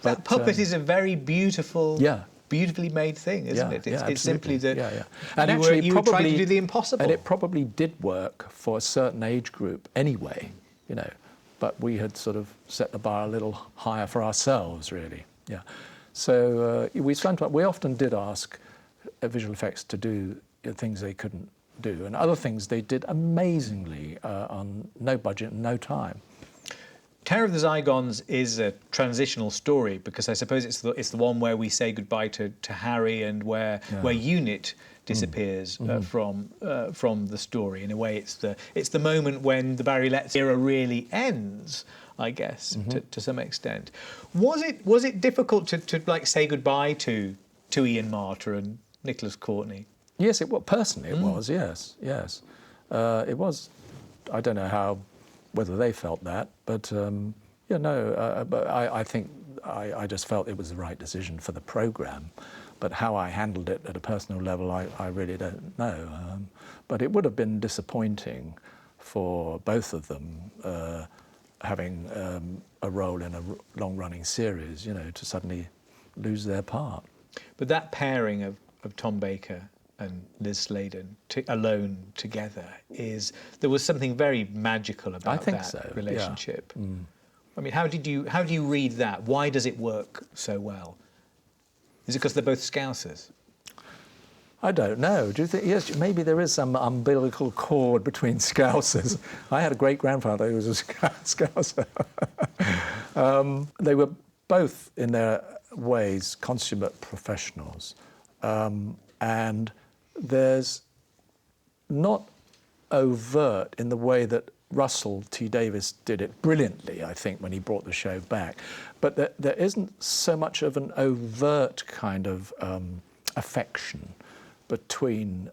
G: that puppet is a very beautiful, beautifully made thing, isn't it? It's simply that
C: And
G: you were trying to do the impossible.
C: And it probably did work for a certain age group anyway, But we had sort of set the bar a little higher for ourselves, really, So we often did ask visual effects to do things they couldn't do, and other things they did amazingly on no budget and no time.
G: Terror of the Zygons is a transitional story, because I suppose it's the one where we say goodbye to Harry, and where Unit disappears from the story. In a way, it's the moment when the Barry Letts era really ends, I guess, to some extent. Was it difficult to like say goodbye to Ian Marter and Nicholas Courtney?
C: Yes, personally it was, yes. It was. I don't know whether they felt that, but but I think I just felt it was the right decision for the programme. But how I handled it at a personal level, I really don't know. But it would have been disappointing for both of them having a role in a long-running series, to suddenly lose their part.
G: But that pairing of Tom Baker and Liz Sladen alone together there was something very magical about that relationship. Yeah. I mean, how do you read that? Why does it work so well? Is it because they're both Scousers?
C: I don't know. Do you think? Yes, maybe there is some umbilical cord between Scousers. I had a great-grandfather who was a Scouser. They were both, in their ways, consummate professionals. And there's not overt in the way that Russell T Davies did it brilliantly, I think, when he brought the show back. But there isn't so much of an overt kind of affection between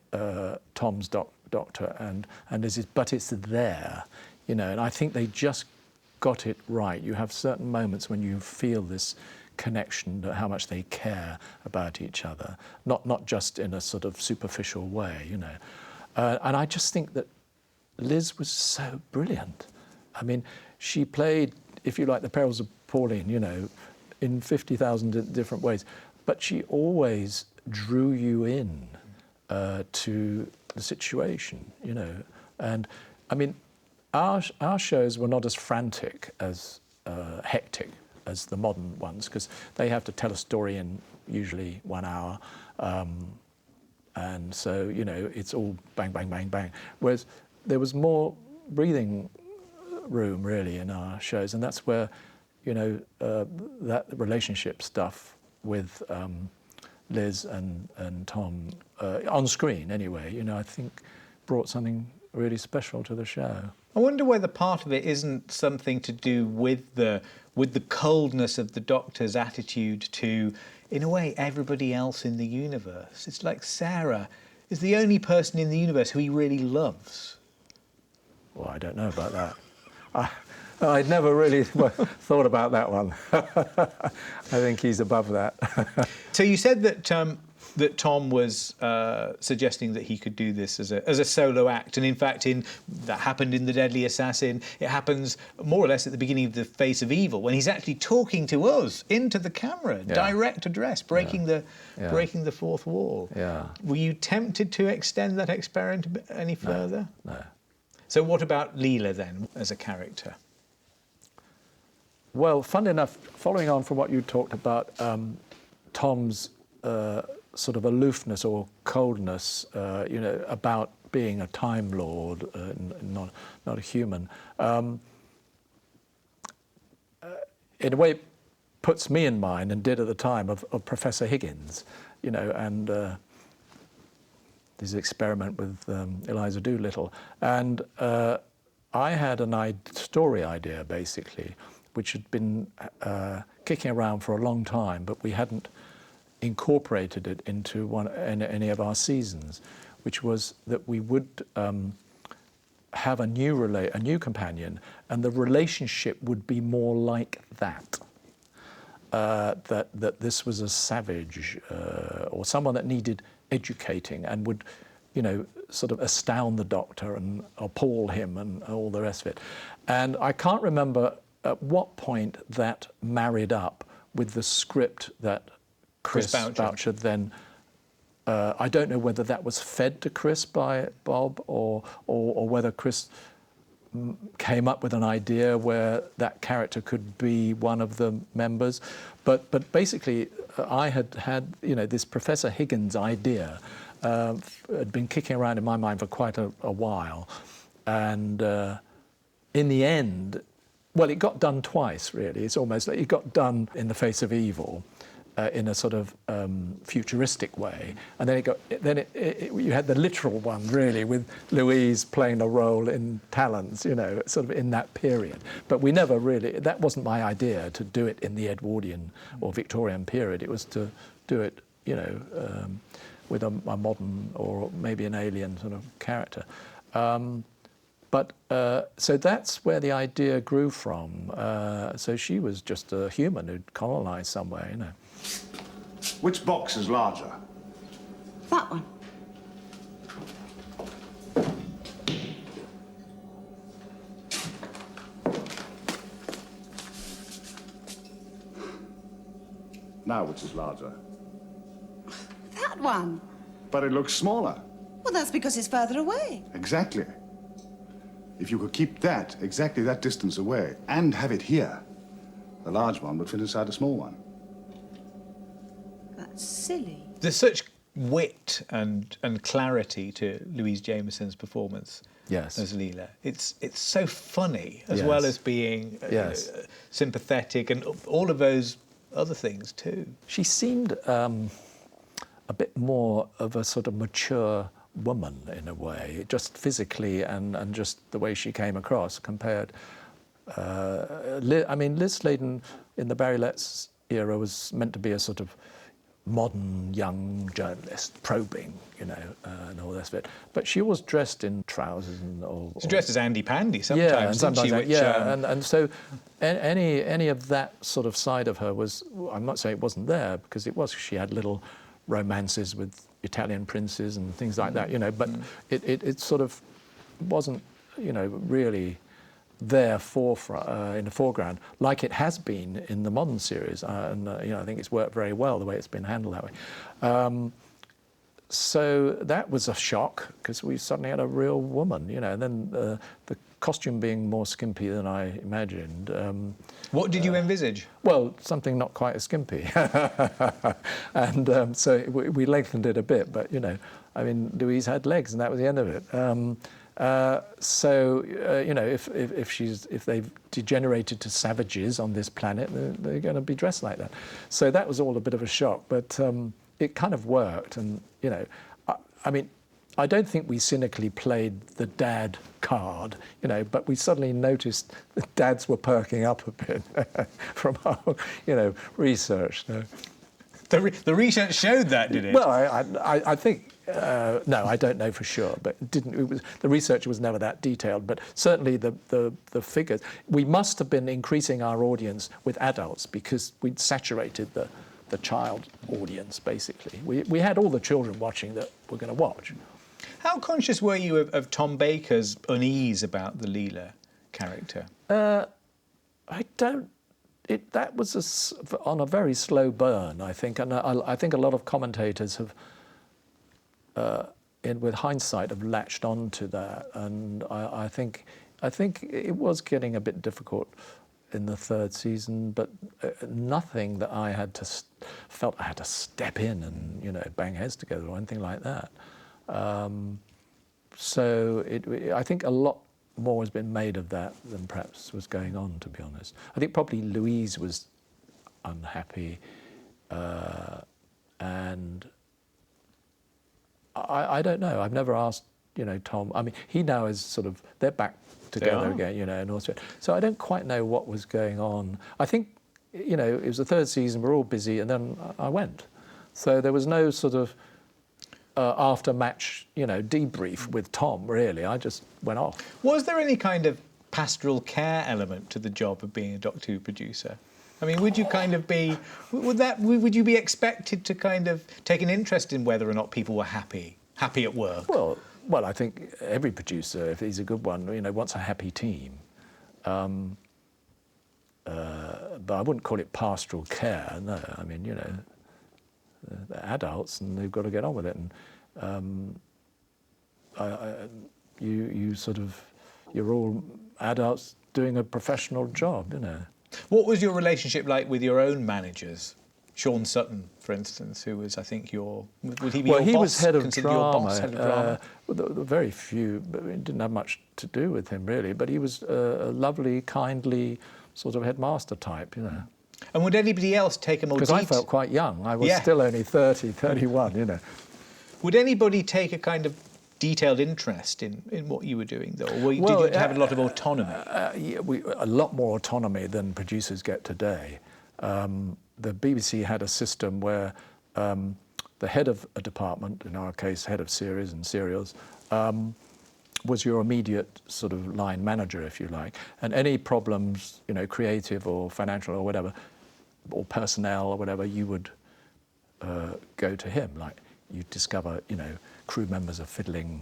C: Tom's doctor and Liz's, but it's there, and I think they just got it right. You have certain moments when you feel this connection, how much they care about each other, not just in a sort of superficial way, and I just think that Liz was so brilliant. I mean, she played, if you like, the perils of Pauline, in 50,000 different ways, but she always drew you in to the situation, and I mean, our shows were not as frantic, as hectic as the modern ones, because they have to tell a story in usually 1 hour, and so it's all bang, bang, bang, bang. Whereas there was more breathing room, really, in our shows, and that's where, you know, that relationship stuff with Liz and Tom on screen, anyway, you know, I think brought something really special to the show.
G: I wonder whether part of it isn't something to do with the coldness of the Doctor's attitude to, in a way, everybody else in the universe. It's like Sarah is the only person in the universe who he really loves.
C: Well, I don't know about that. I'd never really thought about that one. I think he's above that.
G: So you said that that Tom was suggesting that he could do this as a solo act, and in fact, that happened in The Deadly Assassin. It happens more or less at the beginning of The Face of Evil, when he's actually talking to us into the camera, direct address, breaking the fourth wall.
C: Yeah.
G: Were you tempted to extend that experiment any further?
C: No.
G: So what about Leela then, as a character?
C: Well, fun enough, following on from what you talked about, Tom's sort of aloofness or coldness, you know, about being a Time Lord, not a human, in a way puts me in mind, and did at the time, of Professor Higgins, you know, and his experiment with Eliza Doolittle. And I had a story idea, basically, which had been kicking around for a long time, but we hadn't incorporated it into any of our seasons, which was that we would have a new companion, and the relationship would be more like that. That this was a savage or someone that needed educating and would, you know, sort of astound the Doctor and appall him and all the rest of it. And I can't remember at what point that married up with the script that Chris Boucher then, I don't know whether that was fed to Chris by Bob or whether Chris came up with an idea where that character could be one of the members. But basically, I had you know, this Professor Higgins idea had been kicking around in my mind for quite a while. And in the end, well, it got done twice, really. It's almost like it got done in The Face of Evil, in a sort of futuristic way, and then you had the literal one, really, with Louise playing a role in Talons, you know, sort of in that period. But we never really, that wasn't my idea, to do it in the Edwardian or Victorian period. It was to do it, you know, with a modern or maybe an alien sort of character. But so that's where the idea grew from. So she was just a human who'd colonised somewhere, you know.
D: Which box is larger?
J: That one.
D: Now which is larger?
J: That one.
D: But it looks smaller.
J: Well, that's because it's further away.
D: Exactly. If you could keep that exactly that distance away and have it here, the large one would fit inside a small one.
J: That's silly.
G: There's such wit and clarity to Louise Jameson's performance as Leela. It's so funny as well as being sympathetic, and all of those other things too.
C: She seemed a bit more of a sort of mature woman in a way, just physically and just the way she came across compared. I mean, Liz Sladen in the Barry Letts era was meant to be a sort of modern young journalist, probing, you know, and all the rest of it. But she was dressed in trousers and all.
G: She dressed as Andy Pandy sometimes,
C: yeah, and sometimes
G: didn't she?
C: and so any of that sort of side of her was, I'm not saying it wasn't there, because it was. She had little romances with Italian princes and things like that, you know, but it sort of wasn't, you know, really there in the foreground like it has been in the modern series, and you know, I think it's worked very well the way it's been handled that way. So that was a shock, because we suddenly had a real woman, you know, and then the costume being more skimpy than I imagined.
G: What did you envisage?
C: Well, something not quite as skimpy. And so we lengthened it a bit, but, you know, I mean, Louise had legs and that was the end of it. You know, if they've degenerated to savages on this planet, they're going to be dressed like that. So that was all a bit of a shock, but it kind of worked. And you know, I mean, I don't think we cynically played the dad card, you know, but we suddenly noticed that dads were perking up a bit from our, you know, research. So.
G: The research showed that, did it?
C: Well, I think, no, I don't know for sure, but the research was never that detailed, but certainly the figures, we must have been increasing our audience with adults because we'd saturated the child audience, basically. We had all the children watching that we're going to watch.
G: How conscious were you of Tom Baker's unease about the Leela character?
C: I don't. That was on a very slow burn, I think, and I think a lot of commentators have, with hindsight, have latched on to that, and I think it was getting a bit difficult in the third season, but nothing that I felt I had to step in and, you know, bang heads together or anything like that. So I think a lot more has been made of that than perhaps was going on, to be honest. I think probably Louise was unhappy, and I don't know. I've never asked, you know, Tom. I mean, he now is sort of, they're back together again, you know, in Austria. So I don't quite know what was going on. I think, you know, it was the third season, we're all busy, and then I went. So there was no sort of after-match, you know, debrief with Tom, really. I just went off.
G: Was there any kind of pastoral care element to the job of being a Doctor Who producer? I mean, would you kind of be... Would you be expected to kind of take an interest in whether or not people were happy at work?
C: Well, I think every producer, if he's a good one, you know, wants a happy team. But I wouldn't call it pastoral care, no. I mean, you know, they're adults and they've got to get on with it. And you're all adults doing a professional job, you know.
G: What was your relationship like with your own managers? Sean Sutton, for instance, who was, I think, would he be your boss?
C: Well, he was head of
G: Considered your boss, head of drama?
C: Very few, but we didn't have much to do with him, really. But he was a lovely, kindly sort of headmaster type, you know.
G: And would anybody else take a more...
C: Because I felt quite young. I was still only 30, 31, you know.
G: Would anybody take a kind of detailed interest in what you were doing, though? Or did you have a lot of autonomy?
C: A lot more autonomy than producers get today. The BBC had a system where the head of a department, in our case, head of series and serials, was your immediate sort of line manager, if you like. And any problems, you know, creative or financial or whatever, or personnel or whatever, you would go to him. Like, you discover, you know, crew members are fiddling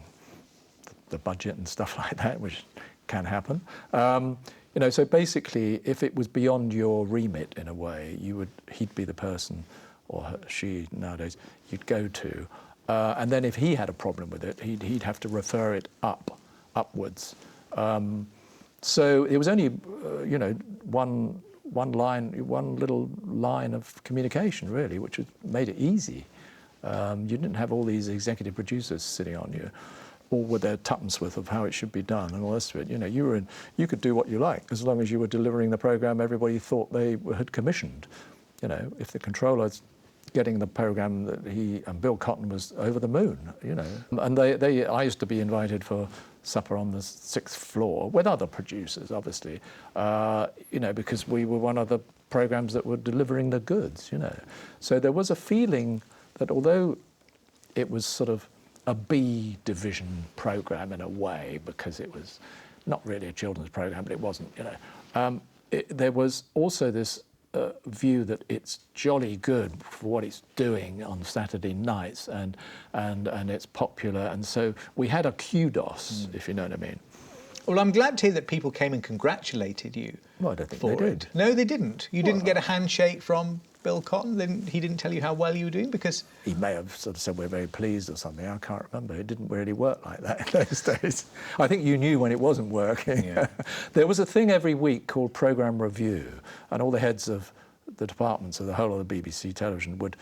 C: the budget and stuff like that, which can happen. You know, so basically, if it was beyond your remit in a way, he'd be the person, or she nowadays, you'd go to. And then if he had a problem with it, he'd have to refer it upwards. So it was only, you know, one little line of communication, really, which made it easy. You didn't have all these executive producers sitting on you, all with their tuppence worth of how it should be done and all the rest of it. You know, you could do what you like as long as you were delivering the programme everybody thought they had commissioned. You know, if the controller's getting the programme that and Bill Cotton was over the moon, you know. And I used to be invited for supper on the 6th floor with other producers, obviously, you know, because we were one of the programmes that were delivering the goods, you know. So there was a feeling that although it was sort of a B division programme in a way, because it was not really a children's programme, but it wasn't, you know, there was also this view that it's jolly good for what it's doing on Saturday nights, and it's popular, and so we had a kudos, if you know what I mean.
G: Well, I'm glad to hear that people came and congratulated you.
C: Well, I don't think they did.
G: No, they didn't. You didn't get a handshake from Bill Cotton? He didn't tell you how well you were doing? Because
C: he may have sort of said we're very pleased or something. I can't remember. It didn't really work like that in those days. I think you knew when it wasn't working. Yeah. There was a thing every week called programme review, and all the heads of the departments of the whole of the BBC television would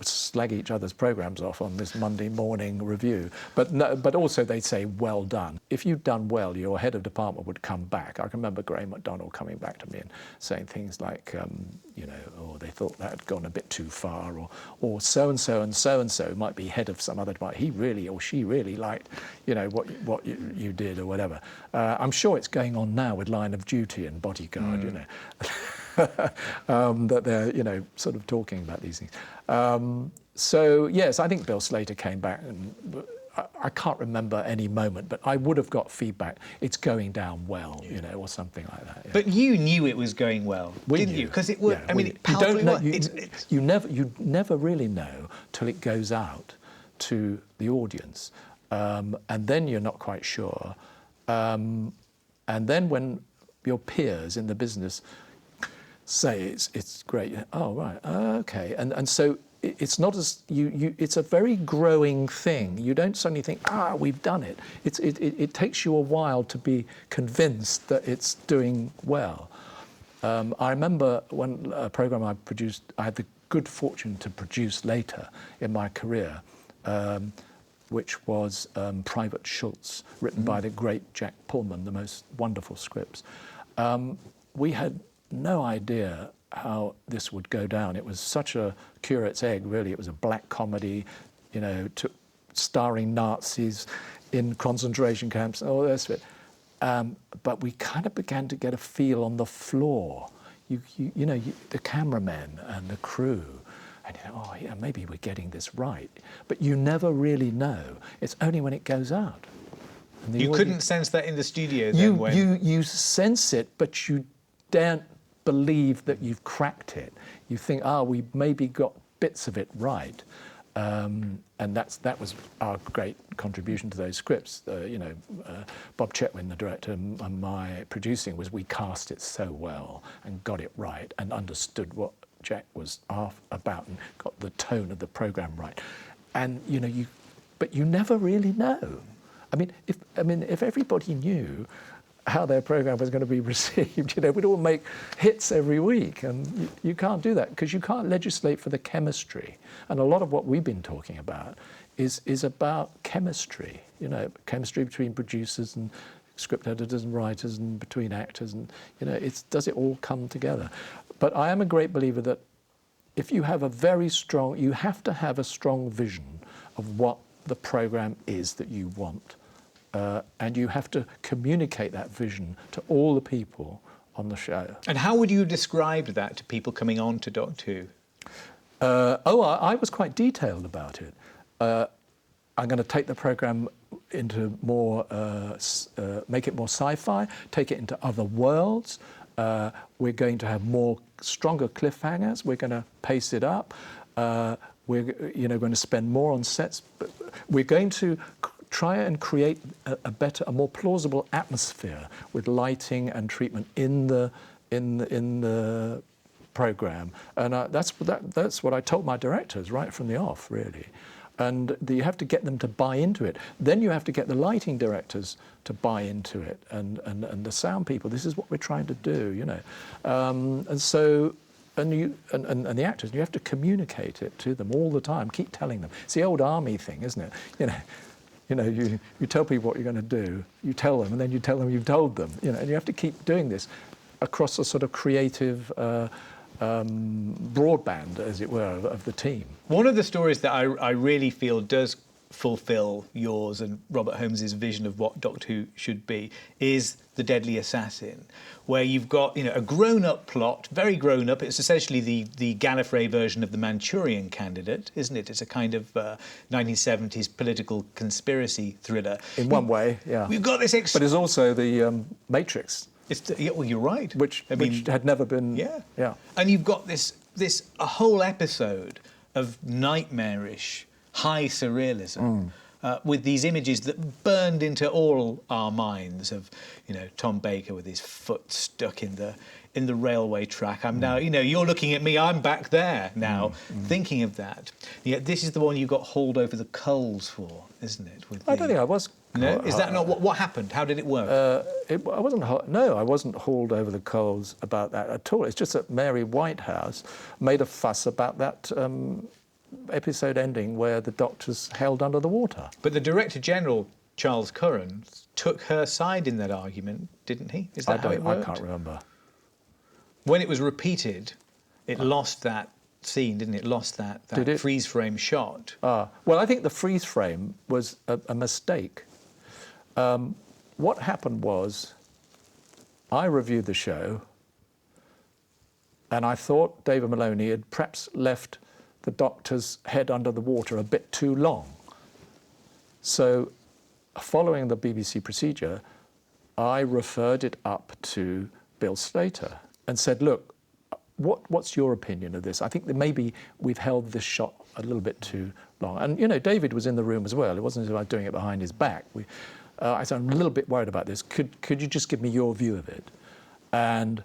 C: slag each other's programmes off on this Monday morning review. But no, but also they'd say, well done. If you'd done well, your head of department would come back. I can remember Graham MacDonald coming back to me and saying things like, you know, oh, they thought that had gone a bit too far, or so-and-so and so-and-so might be head of some other department. He really or she really liked, you know, what you did or whatever. I'm sure it's going on now with Line of Duty and Bodyguard, you know. That they're, you know, sort of talking about these things. So, yes, I think Bill Slater came back, and I can't remember any moment, but I would have got feedback, it's going down well, you know, or something like that. Yeah.
G: But you knew it was going well, didn't you? Because it would, I mean, it palpably was.
C: You never really know till it goes out to the audience, and then you're not quite sure. And then when your peers in the business say it's great, oh right, okay, and so it's not as it's a very growing thing. You don't suddenly think, we've done it. It takes you a while to be convinced that it's doing well. I remember when a program I produced, I had the good fortune to produce later in my career, which was Private Schultz, written by the great Jack Pullman, the most wonderful scripts. We had no idea how this would go down. It was such a curate's egg, really. It was a black comedy, you know, starring Nazis in concentration camps and all the rest of it. But we kind of began to get a feel on the floor. You know, the cameramen and the crew, and you know, oh yeah, maybe we're getting this right. But you never really know. It's only when it goes out.
G: You couldn't sense that in the studio then?
C: You sense it, but you daren't believe that you've cracked it. You think, we maybe got bits of it right. And that was our great contribution to those scripts. You know, Bob Chetwynd, the director, and my producing was we cast it so well and got it right and understood what Jack was about and got the tone of the programme right. And, you know, but you never really know. I mean, if everybody knew how their programme was going to be received, you know, we'd all make hits every week, and you can't do that because you can't legislate for the chemistry. And a lot of what we've been talking about is about chemistry, you know, chemistry between producers and script editors and writers and between actors, and, you know, does it all come together? But I am a great believer that if you have you have to have a strong vision of what the programme is that you want. And you have to communicate that vision to all the people on the show.
G: And how would you describe that to people coming on to Doctor Who?
C: I was quite detailed about it. I'm going to take the programme into more, make it more sci-fi, take it into other worlds. We're going to have stronger cliffhangers. We're going to pace it up. We're going to spend more on sets. But we're going to try and create a more plausible atmosphere with lighting and treatment in the programme, and that's what I told my directors right from the off, really. And you have to get them to buy into it. Then you have to get the lighting directors to buy into it, and the sound people. This is what we're trying to do, you know. And the actors, you have to communicate it to them all the time. Keep telling them. It's the old army thing, isn't it? You know, you tell people what you're going to do, you tell them, and then you tell them you've told them. You know, and you have to keep doing this across a sort of creative broadband, as it were, of the team.
G: One of the stories that I really feel does fulfil yours and Robert Holmes's vision of what Doctor Who should be is The Deadly Assassin, where you've got, you know, a grown-up plot, very grown-up. It's essentially the Gallifrey version of The Manchurian Candidate, isn't it? It's a kind of 1970s political conspiracy thriller.
C: In one way, yeah.
G: We've got this...
C: But it's also the Matrix.
G: Well, you're right.
C: Which had never been...
G: Yeah. And you've got a whole episode of nightmarish high surrealism with these images that burned into all our minds of, you know, Tom Baker with his foot stuck in the railway track. I'm now, you know, you're looking at me, I'm back there now, thinking of that. Yeah, this is the one you got hauled over the coals for, isn't it?
C: I don't think I was
G: No, is that not what happened? How did it work?
C: I wasn't hauled over the coals about that at all. It's just that Mary Whitehouse made a fuss about that episode ending where the doctor's held under the water.
G: But the Director General, Charles Curran, took her side in that argument, didn't he? Is that how it worked?
C: I can't remember.
G: When it was repeated, it lost that scene, didn't it? Lost that freeze frame shot.
C: Well, I think the freeze frame was a mistake. What happened was, I reviewed the show, and I thought David Maloney had perhaps left the Doctor's head under the water a bit too long. So, following the BBC procedure, I referred it up to Bill Slater and said, look, what's your opinion of this? I think that maybe we've held this shot a little bit too long. And, you know, David was in the room as well. It wasn't as if I was doing it behind his back. I said, I'm a little bit worried about this. Could you just give me your view of it? And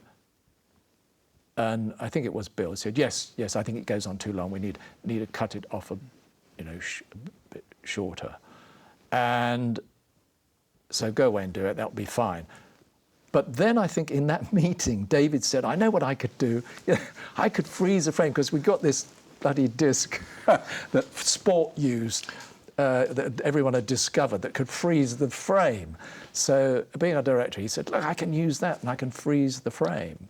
C: I think it was Bill who said, yes, I think it goes on too long. We need to cut it off a bit shorter. And so go away and do it. That'll be fine. But then I think in that meeting, David said, I know what I could do. I could freeze a frame, because we got this bloody disc that Sport used, that everyone had discovered, that could freeze the frame. So being a director, he said, look, I can use that and I can freeze the frame.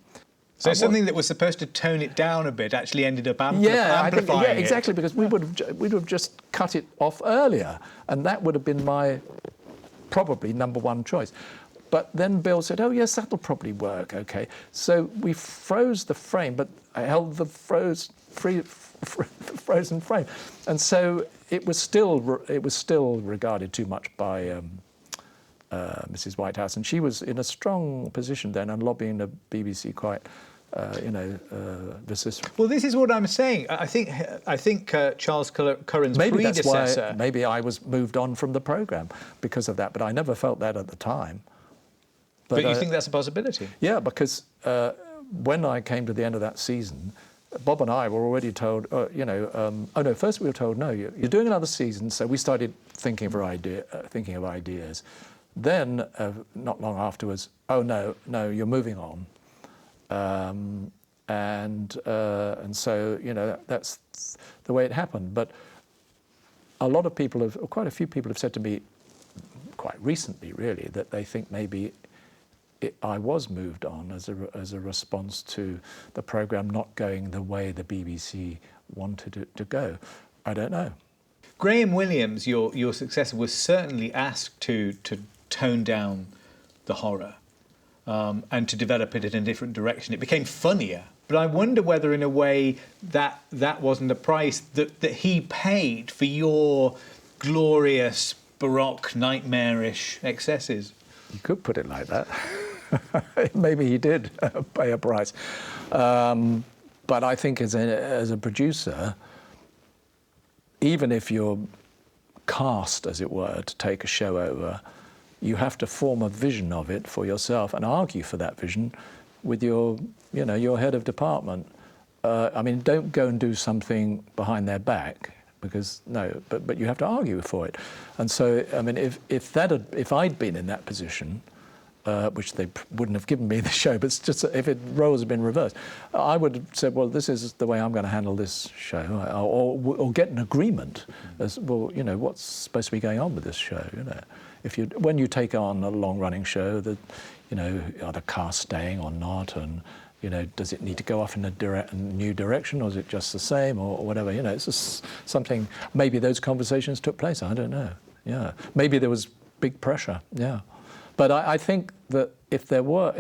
G: So something that was supposed to tone it down a bit actually ended up amplifying it.
C: Exactly, because we would have just cut it off earlier, and that would have been my probably number one choice. But then Bill said, oh, yes, that'll probably work, OK. So we froze the frame, but I held the frozen frame. And so it was still regarded too much by Mrs. Whitehouse, and she was in a strong position then and lobbying the BBC quite, vociferously.
G: Well, this is what I'm saying. I think Charles Curran's predecessor...
C: Maybe I was moved on from the programme because of that, but I never felt that at the time.
G: But you think that's a possibility?
C: Yeah, because when I came to the end of that season, Bob and I were already told, first we were told, no, you're doing another season, so we started thinking of ideas. Then, not long afterwards, oh, no, you're moving on. And so, that's the way it happened. But quite a few people have said to me, quite recently, really, that they think maybe I was moved on as a response to the programme not going the way the BBC wanted it to go. I don't know.
G: Graham Williams, your successor, was certainly asked to tone down the horror and to develop it in a different direction. It became funnier, but I wonder whether, in a way, that wasn't a price that he paid for your glorious, baroque, nightmarish excesses.
C: You could put it like that. Maybe he did pay a price. But I think as a producer, even if you're cast, as it were, to take a show over, you have to form a vision of it for yourself and argue for that vision with your head of department. Don't go and do something behind their back, because but you have to argue for it. And so, if I'd been in that position, which they wouldn't have given me the show, but it's just if roles had been reversed, I would have said, well, this is the way I'm going to handle this show, or get an agreement as, well, what's supposed to be going on with this show, when you take on a long-running show, that, are the cast staying or not, and, does it need to go off in a new direction, or is it just the same, or whatever, it's just something, maybe those conversations took place, I don't know, yeah. Maybe there was big pressure, yeah. But I think that if there was,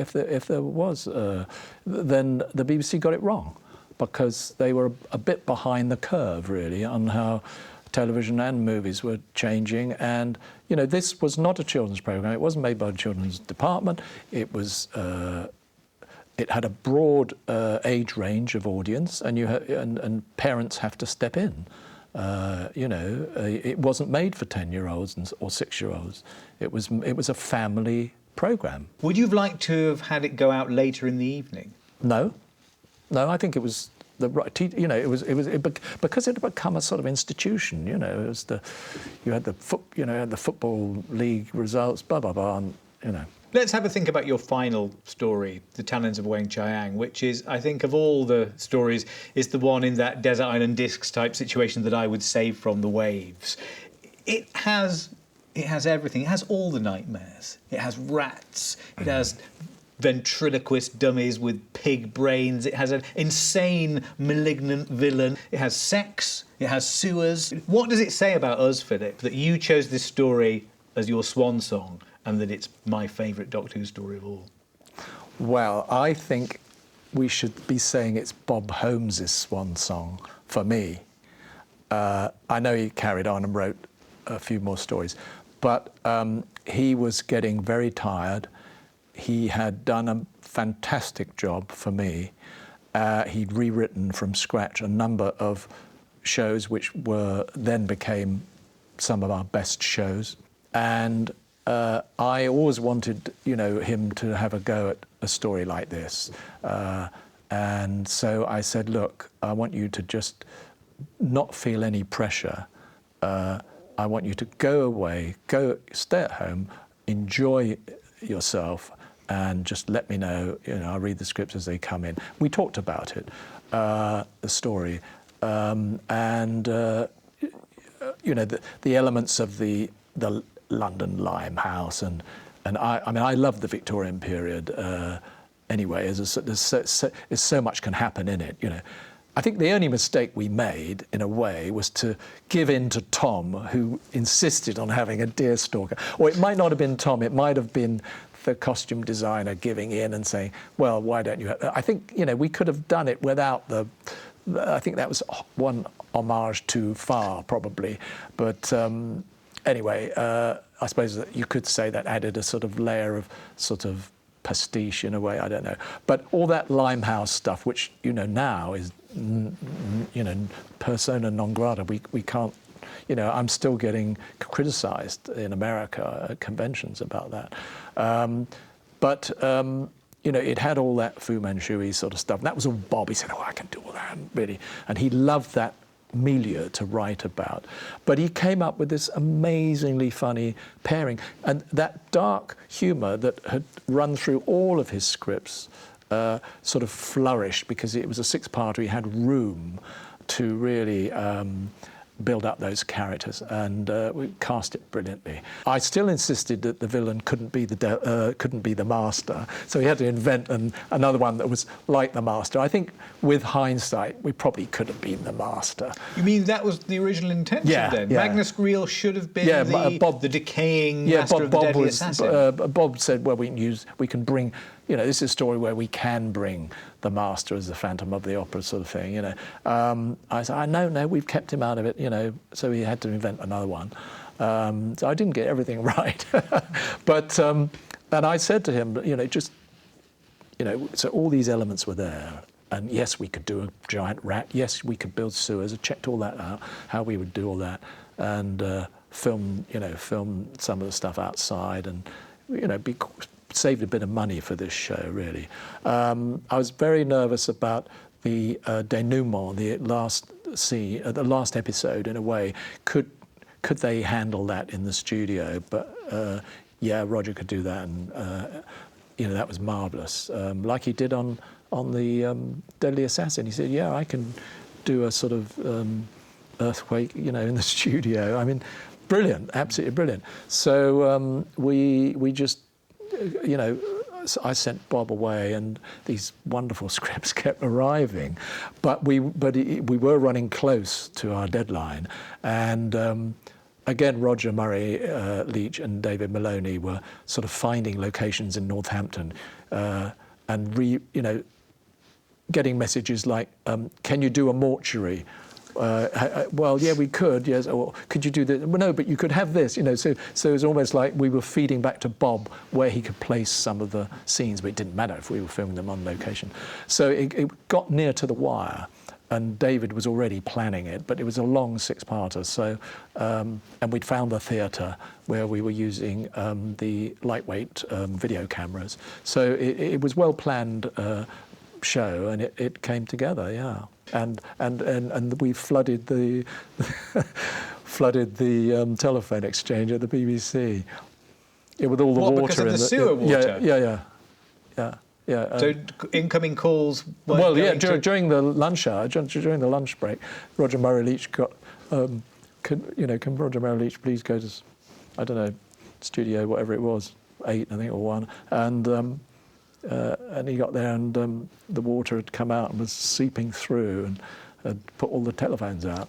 C: then the BBC got it wrong, because they were a bit behind the curve, really, on how television and movies were changing. And this was not a children's programme. It wasn't made by the children's department. It was. It had a broad age range of audience, and and parents have to step in. It wasn't made for 10-year-olds or 6-year-olds. It was a family programme.
G: Would you have liked to have had it go out later in the evening?
C: No, I think it was you know, because it had become a sort of institution. You know, it was you had the football league results, blah blah blah, and you know.
G: Let's have a think about your final story, The Talons of Weng Chiang, which is, I think, of all the stories, is the one in that desert island discs type situation that I would save from the waves. It has everything. It has all the nightmares. It has rats. It has ventriloquist dummies with pig brains. It has an insane, malignant villain. It has sex. It has sewers. What does it say about us, Philip, that you chose this story as your swan song and that it's my favourite Doctor Who story of all?
C: Well, I think we should be saying it's Bob Holmes' swan song for me. I know he carried on and wrote a few more stories, but he was getting very tired. He had done a fantastic job for me. He'd rewritten from scratch a number of shows which then became some of our best shows. And I always wanted, you know, him to have a go at a story like this. And so I said, look, I want you to just not feel any pressure. I want you to go away, stay at home, enjoy yourself, and just let me know. You know, I'll read the scripts as they come in. We talked about it, the story, and you know, the elements of the London Limehouse, and I mean, I love the Victorian period. Anyway, there's so much can happen in it. You know, I think the only mistake we made, in a way, was to give in to Tom, who insisted on having a deerstalker. Or it might not have been Tom, it might have been the costume designer giving in and saying, well, why don't you I think, you know, we could have done it without I think that was one homage too far, probably. But anyway, I suppose that you could say that added a sort of layer of sort of pastiche in a way, I don't know. But all that Limehouse stuff, which, you know, now is, you know, persona non grata, we can't, you know, I'm still getting criticised in America at conventions about that. But, you know, it had all that Fu Manchu sort of stuff. And that was all Bob. He said, oh, I can do all that, really. And he loved that milieu to write about. But he came up with this amazingly funny pairing. And that dark humour that had run through all of his scripts sort of flourished because it was a six-parter. He had room to really build up those characters, and we cast it brilliantly. I still insisted that the villain couldn't be the Master, so he had to invent another one that was like the Master. I think, with hindsight, we probably could have been the Master.
G: You mean that was the original intention then?
C: Yeah.
G: Magnus Greel should have been the decaying Master of the Deadly Assassin.
C: Bob said, well, we can bring, you know, this is a story where we can bring the Master as the Phantom of the Opera sort of thing, you know. I said, no, we've kept him out of it, you know, so he had to invent another one. So I didn't get everything right. But, and I said to him, you know, just, you know, so all these elements were there. And yes, we could do a giant rat. Yes, we could build sewers. I checked all that out, how we would do all that, and film some of the stuff outside, and, you know, saved a bit of money for this show, really. I was very nervous about the denouement, the last scene, the last episode, in a way. Could they handle that in the studio? But yeah, Roger could do that, and you know, that was marvellous. Like he did on the Deadly Assassin. He said, yeah, I can do a sort of earthquake, you know, in the studio. I mean, brilliant, absolutely brilliant. So we just, you know, I sent Bob away, and these wonderful scripts kept arriving, but we were running close to our deadline, and again, Roger Murray Leach and David Maloney were sort of finding locations in Northampton, and you know, getting messages like, "Can you do a mortuary?" Well, yeah, we could, yes. Or could you do this? Well, no, but you could have this, you know. So it was almost like we were feeding back to Bob where he could place some of the scenes, but it didn't matter if we were filming them on location. So it got near to the wire, and David was already planning it, but it was a long six-parter. So, and we'd found the theatre where we were using the lightweight video cameras. So it was well planned. show, and it came together, yeah. And we flooded the telephone exchange at the BBC. With all the water
G: because of
C: in
G: the sewer water?
C: Yeah.
G: So incoming calls.
C: During the lunch hour, during the lunch break, Roger Murray Leach got. Can Roger Murray Leach please go to, I don't know, studio whatever it was, 8 I think or 1, and he got there and the water had come out and was seeping through and had put all the telephones out.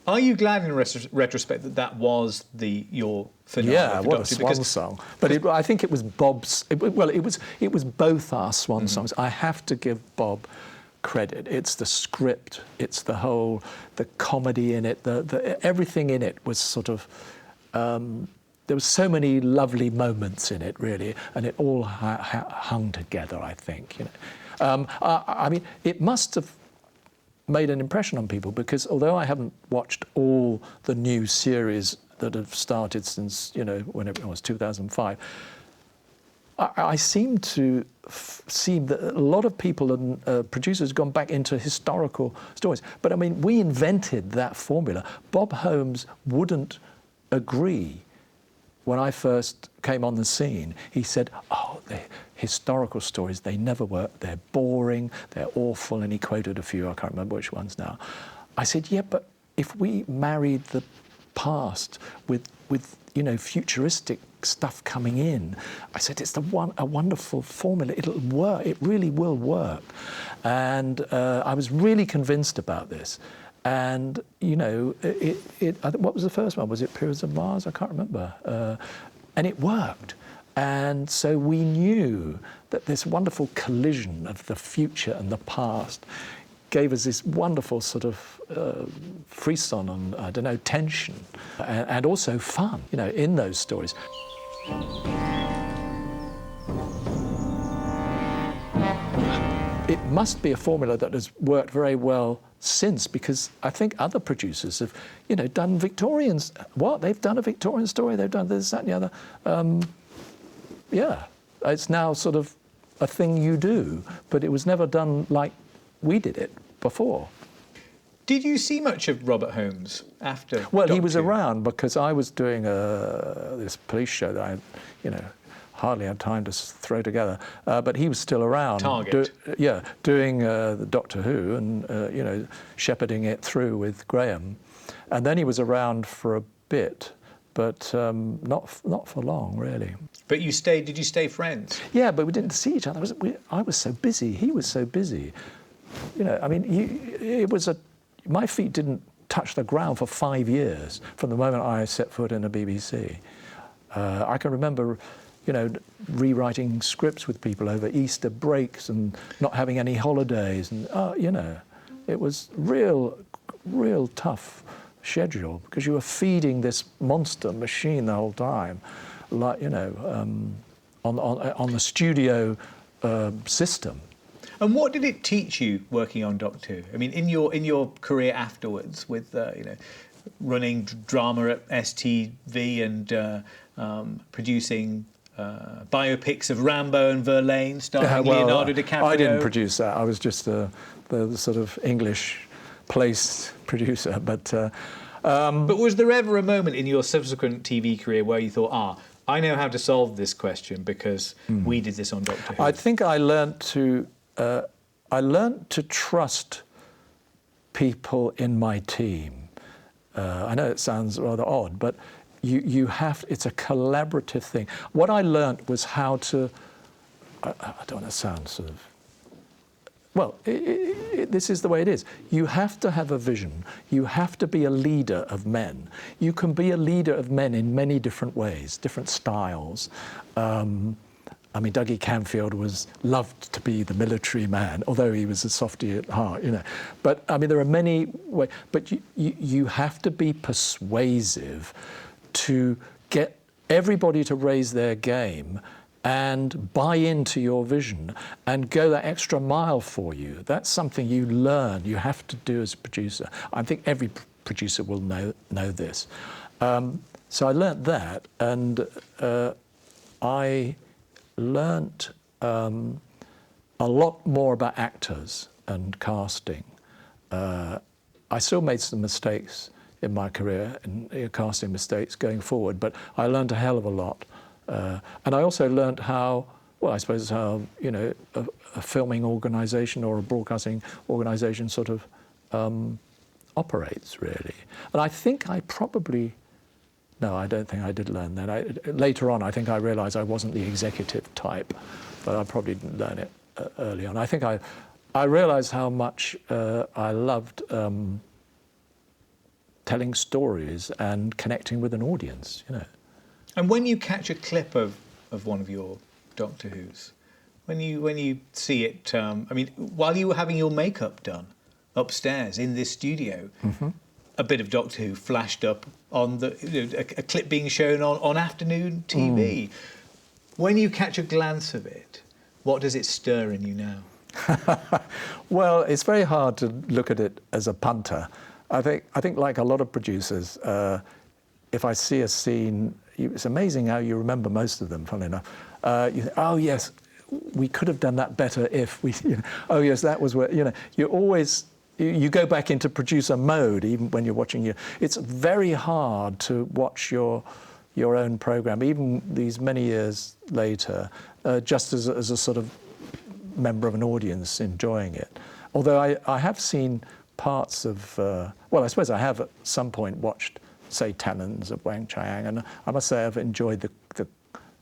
G: Are you glad in retrospect that was your finale?
C: Yeah, what a swan song. But I think it was Bob's. It was both our swan songs. I have to give Bob credit. It's the script. It's the comedy in it. Everything in it was sort of. There was so many lovely moments in it, really, and it all hung together. I think. I mean, it must have made an impression on people, because although I haven't watched all the new series that have started since, whenever it was, 2005, I seem to see that a lot of people and producers have gone back into historical stories. But I mean, we invented that formula. Bob Holmes wouldn't agree. When I first came on the scene, he said, "Oh, the historical stories, they never work. They're boring, they're awful." And he quoted a few, I can't remember which ones now. I said, "Yeah, but if we married the past with futuristic stuff coming in," I said, "it's a wonderful formula. It'll work. It really will work." And I was really convinced about this. And, what was the first one? Was it Periods of Mars? I can't remember. And it worked. And so we knew that this wonderful collision of the future and the past gave us this wonderful sort of frisson and, tension and also fun, in those stories. It must be a formula that has worked very well since, because I think other producers have, done Victorians. They've done a Victorian story, they've done this, that and the other. It's now sort of a thing you do, but it was never done like we did it before.
G: Did you see much of Robert Holmes after?
C: Well, he was around because I was doing this police show that I, hardly had time to throw together, but he was still around.
G: Target.
C: Doing the Doctor Who and shepherding it through with Graham, and then he was around for a bit, but not for long, really.
G: But you stayed. Did you stay friends?
C: Yeah, but we didn't see each other. I was so busy. He was so busy. My feet didn't touch the ground for 5 years from the moment I set foot in the BBC. I can remember, rewriting scripts with people over Easter breaks and not having any holidays, and it was real tough schedule, because you were feeding this monster machine the whole time, like on the studio system.
G: And what did it teach you working on Doctor Who? I mean, in your career afterwards, with running drama at STV and producing biopics of Rambo and Verlaine, starring Leonardo DiCaprio.
C: I didn't produce that. I was just the sort of English place producer. But
G: was there ever a moment in your subsequent TV career where you thought, I know how to solve this question because we did this on Doctor Who?
C: I think I learnt to trust people in my team. I know it sounds rather odd, but you have. It's a collaborative thing. What I learnt was how to. I don't want to sound sort of. Well, this is the way it is. You have to have a vision. You have to be a leader of men. You can be a leader of men in many different ways, different styles. Dougie Camfield loved to be the military man, although he was a softy at heart, But, there are many ways. But you have to be persuasive to get everybody to raise their game and buy into your vision and go that extra mile for you. That's something you learn, you have to do as a producer. I think every producer will know this. So I learnt that, and I learnt a lot more about actors and casting. I still made some mistakes in my career, and casting mistakes going forward, but I learned a hell of a lot. And I also learned how, well, I suppose how, you know, a filming organisation or a broadcasting organisation sort of operates, really. And I think I probably, no, I don't think I did learn that. Later on, I think I realised I wasn't the executive type, but I probably didn't learn it early on. I think I realised how much I loved telling stories and connecting with an audience, you know.
G: And when you catch a clip of one of your Doctor Who's, when you see it, I mean, while you were having your makeup done upstairs in this studio, a bit of Doctor Who flashed up on a clip being shown on afternoon TV. When you catch a glance of it, what does it stir in you now?
C: Well, it's very hard to look at it as a punter. I think like a lot of producers, if I see a scene, it's amazing how you remember most of them, funnily enough. You think, oh yes, we could have done that better if we, you know, oh yes, that was where, you know, you always, you go back into producer mode even when you're watching it's very hard to watch your own program, even these many years later, just as a sort of member of an audience enjoying it. Although I have seen parts of, well, I suppose I have at some point watched, say, Talons of Wang Chiang, and I must say I've enjoyed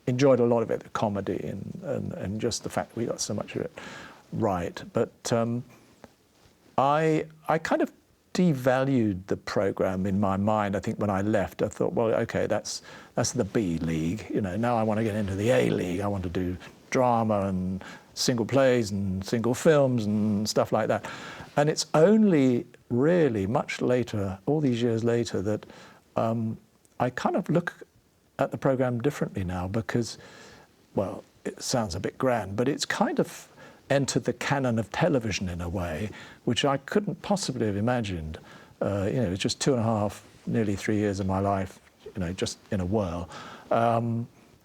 C: enjoyed a lot of it, the comedy and just the fact we got so much of it right. But I kind of devalued the program in my mind. I think when I left, I thought, well, okay, that's the B league. You know, now I want to get into the A league. I want to do drama and single plays and single films and stuff like that. And it's only really much later, all these years later, that I kind of look at the program differently now because, well, it sounds a bit grand, but it's kind of entered the canon of television in a way, which I couldn't possibly have imagined. You know, it's just 2.5, nearly 3 years of my life, you know, just in a whirl.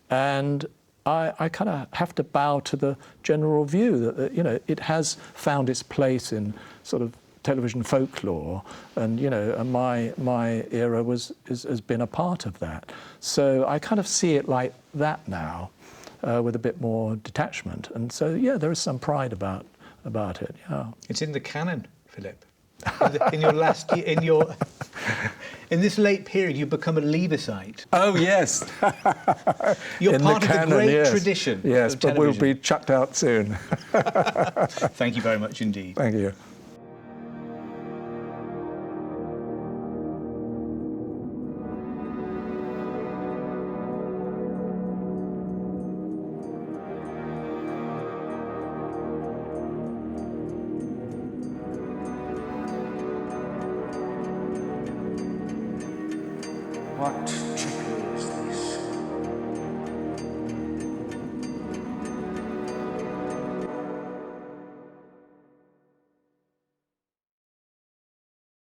C: And I kind of have to bow to the general view that, you know, it has found its place in sort of television folklore, and, you know, and my era has been a part of that. So I kind of see it like that now, with a bit more detachment. And so, yeah, there is some pride about it, yeah.
G: It's in the canon, Philip. In your last year, in this late period, you've become a Leavesite.
C: Oh, yes.
G: You're
C: in
G: part
C: the canon,
G: of the great
C: yes.
G: tradition.
C: Yes,
G: of
C: but we'll
G: television.
C: be chucked out soon.
G: Thank you very much indeed.
C: Thank you.
D: What trickery is this?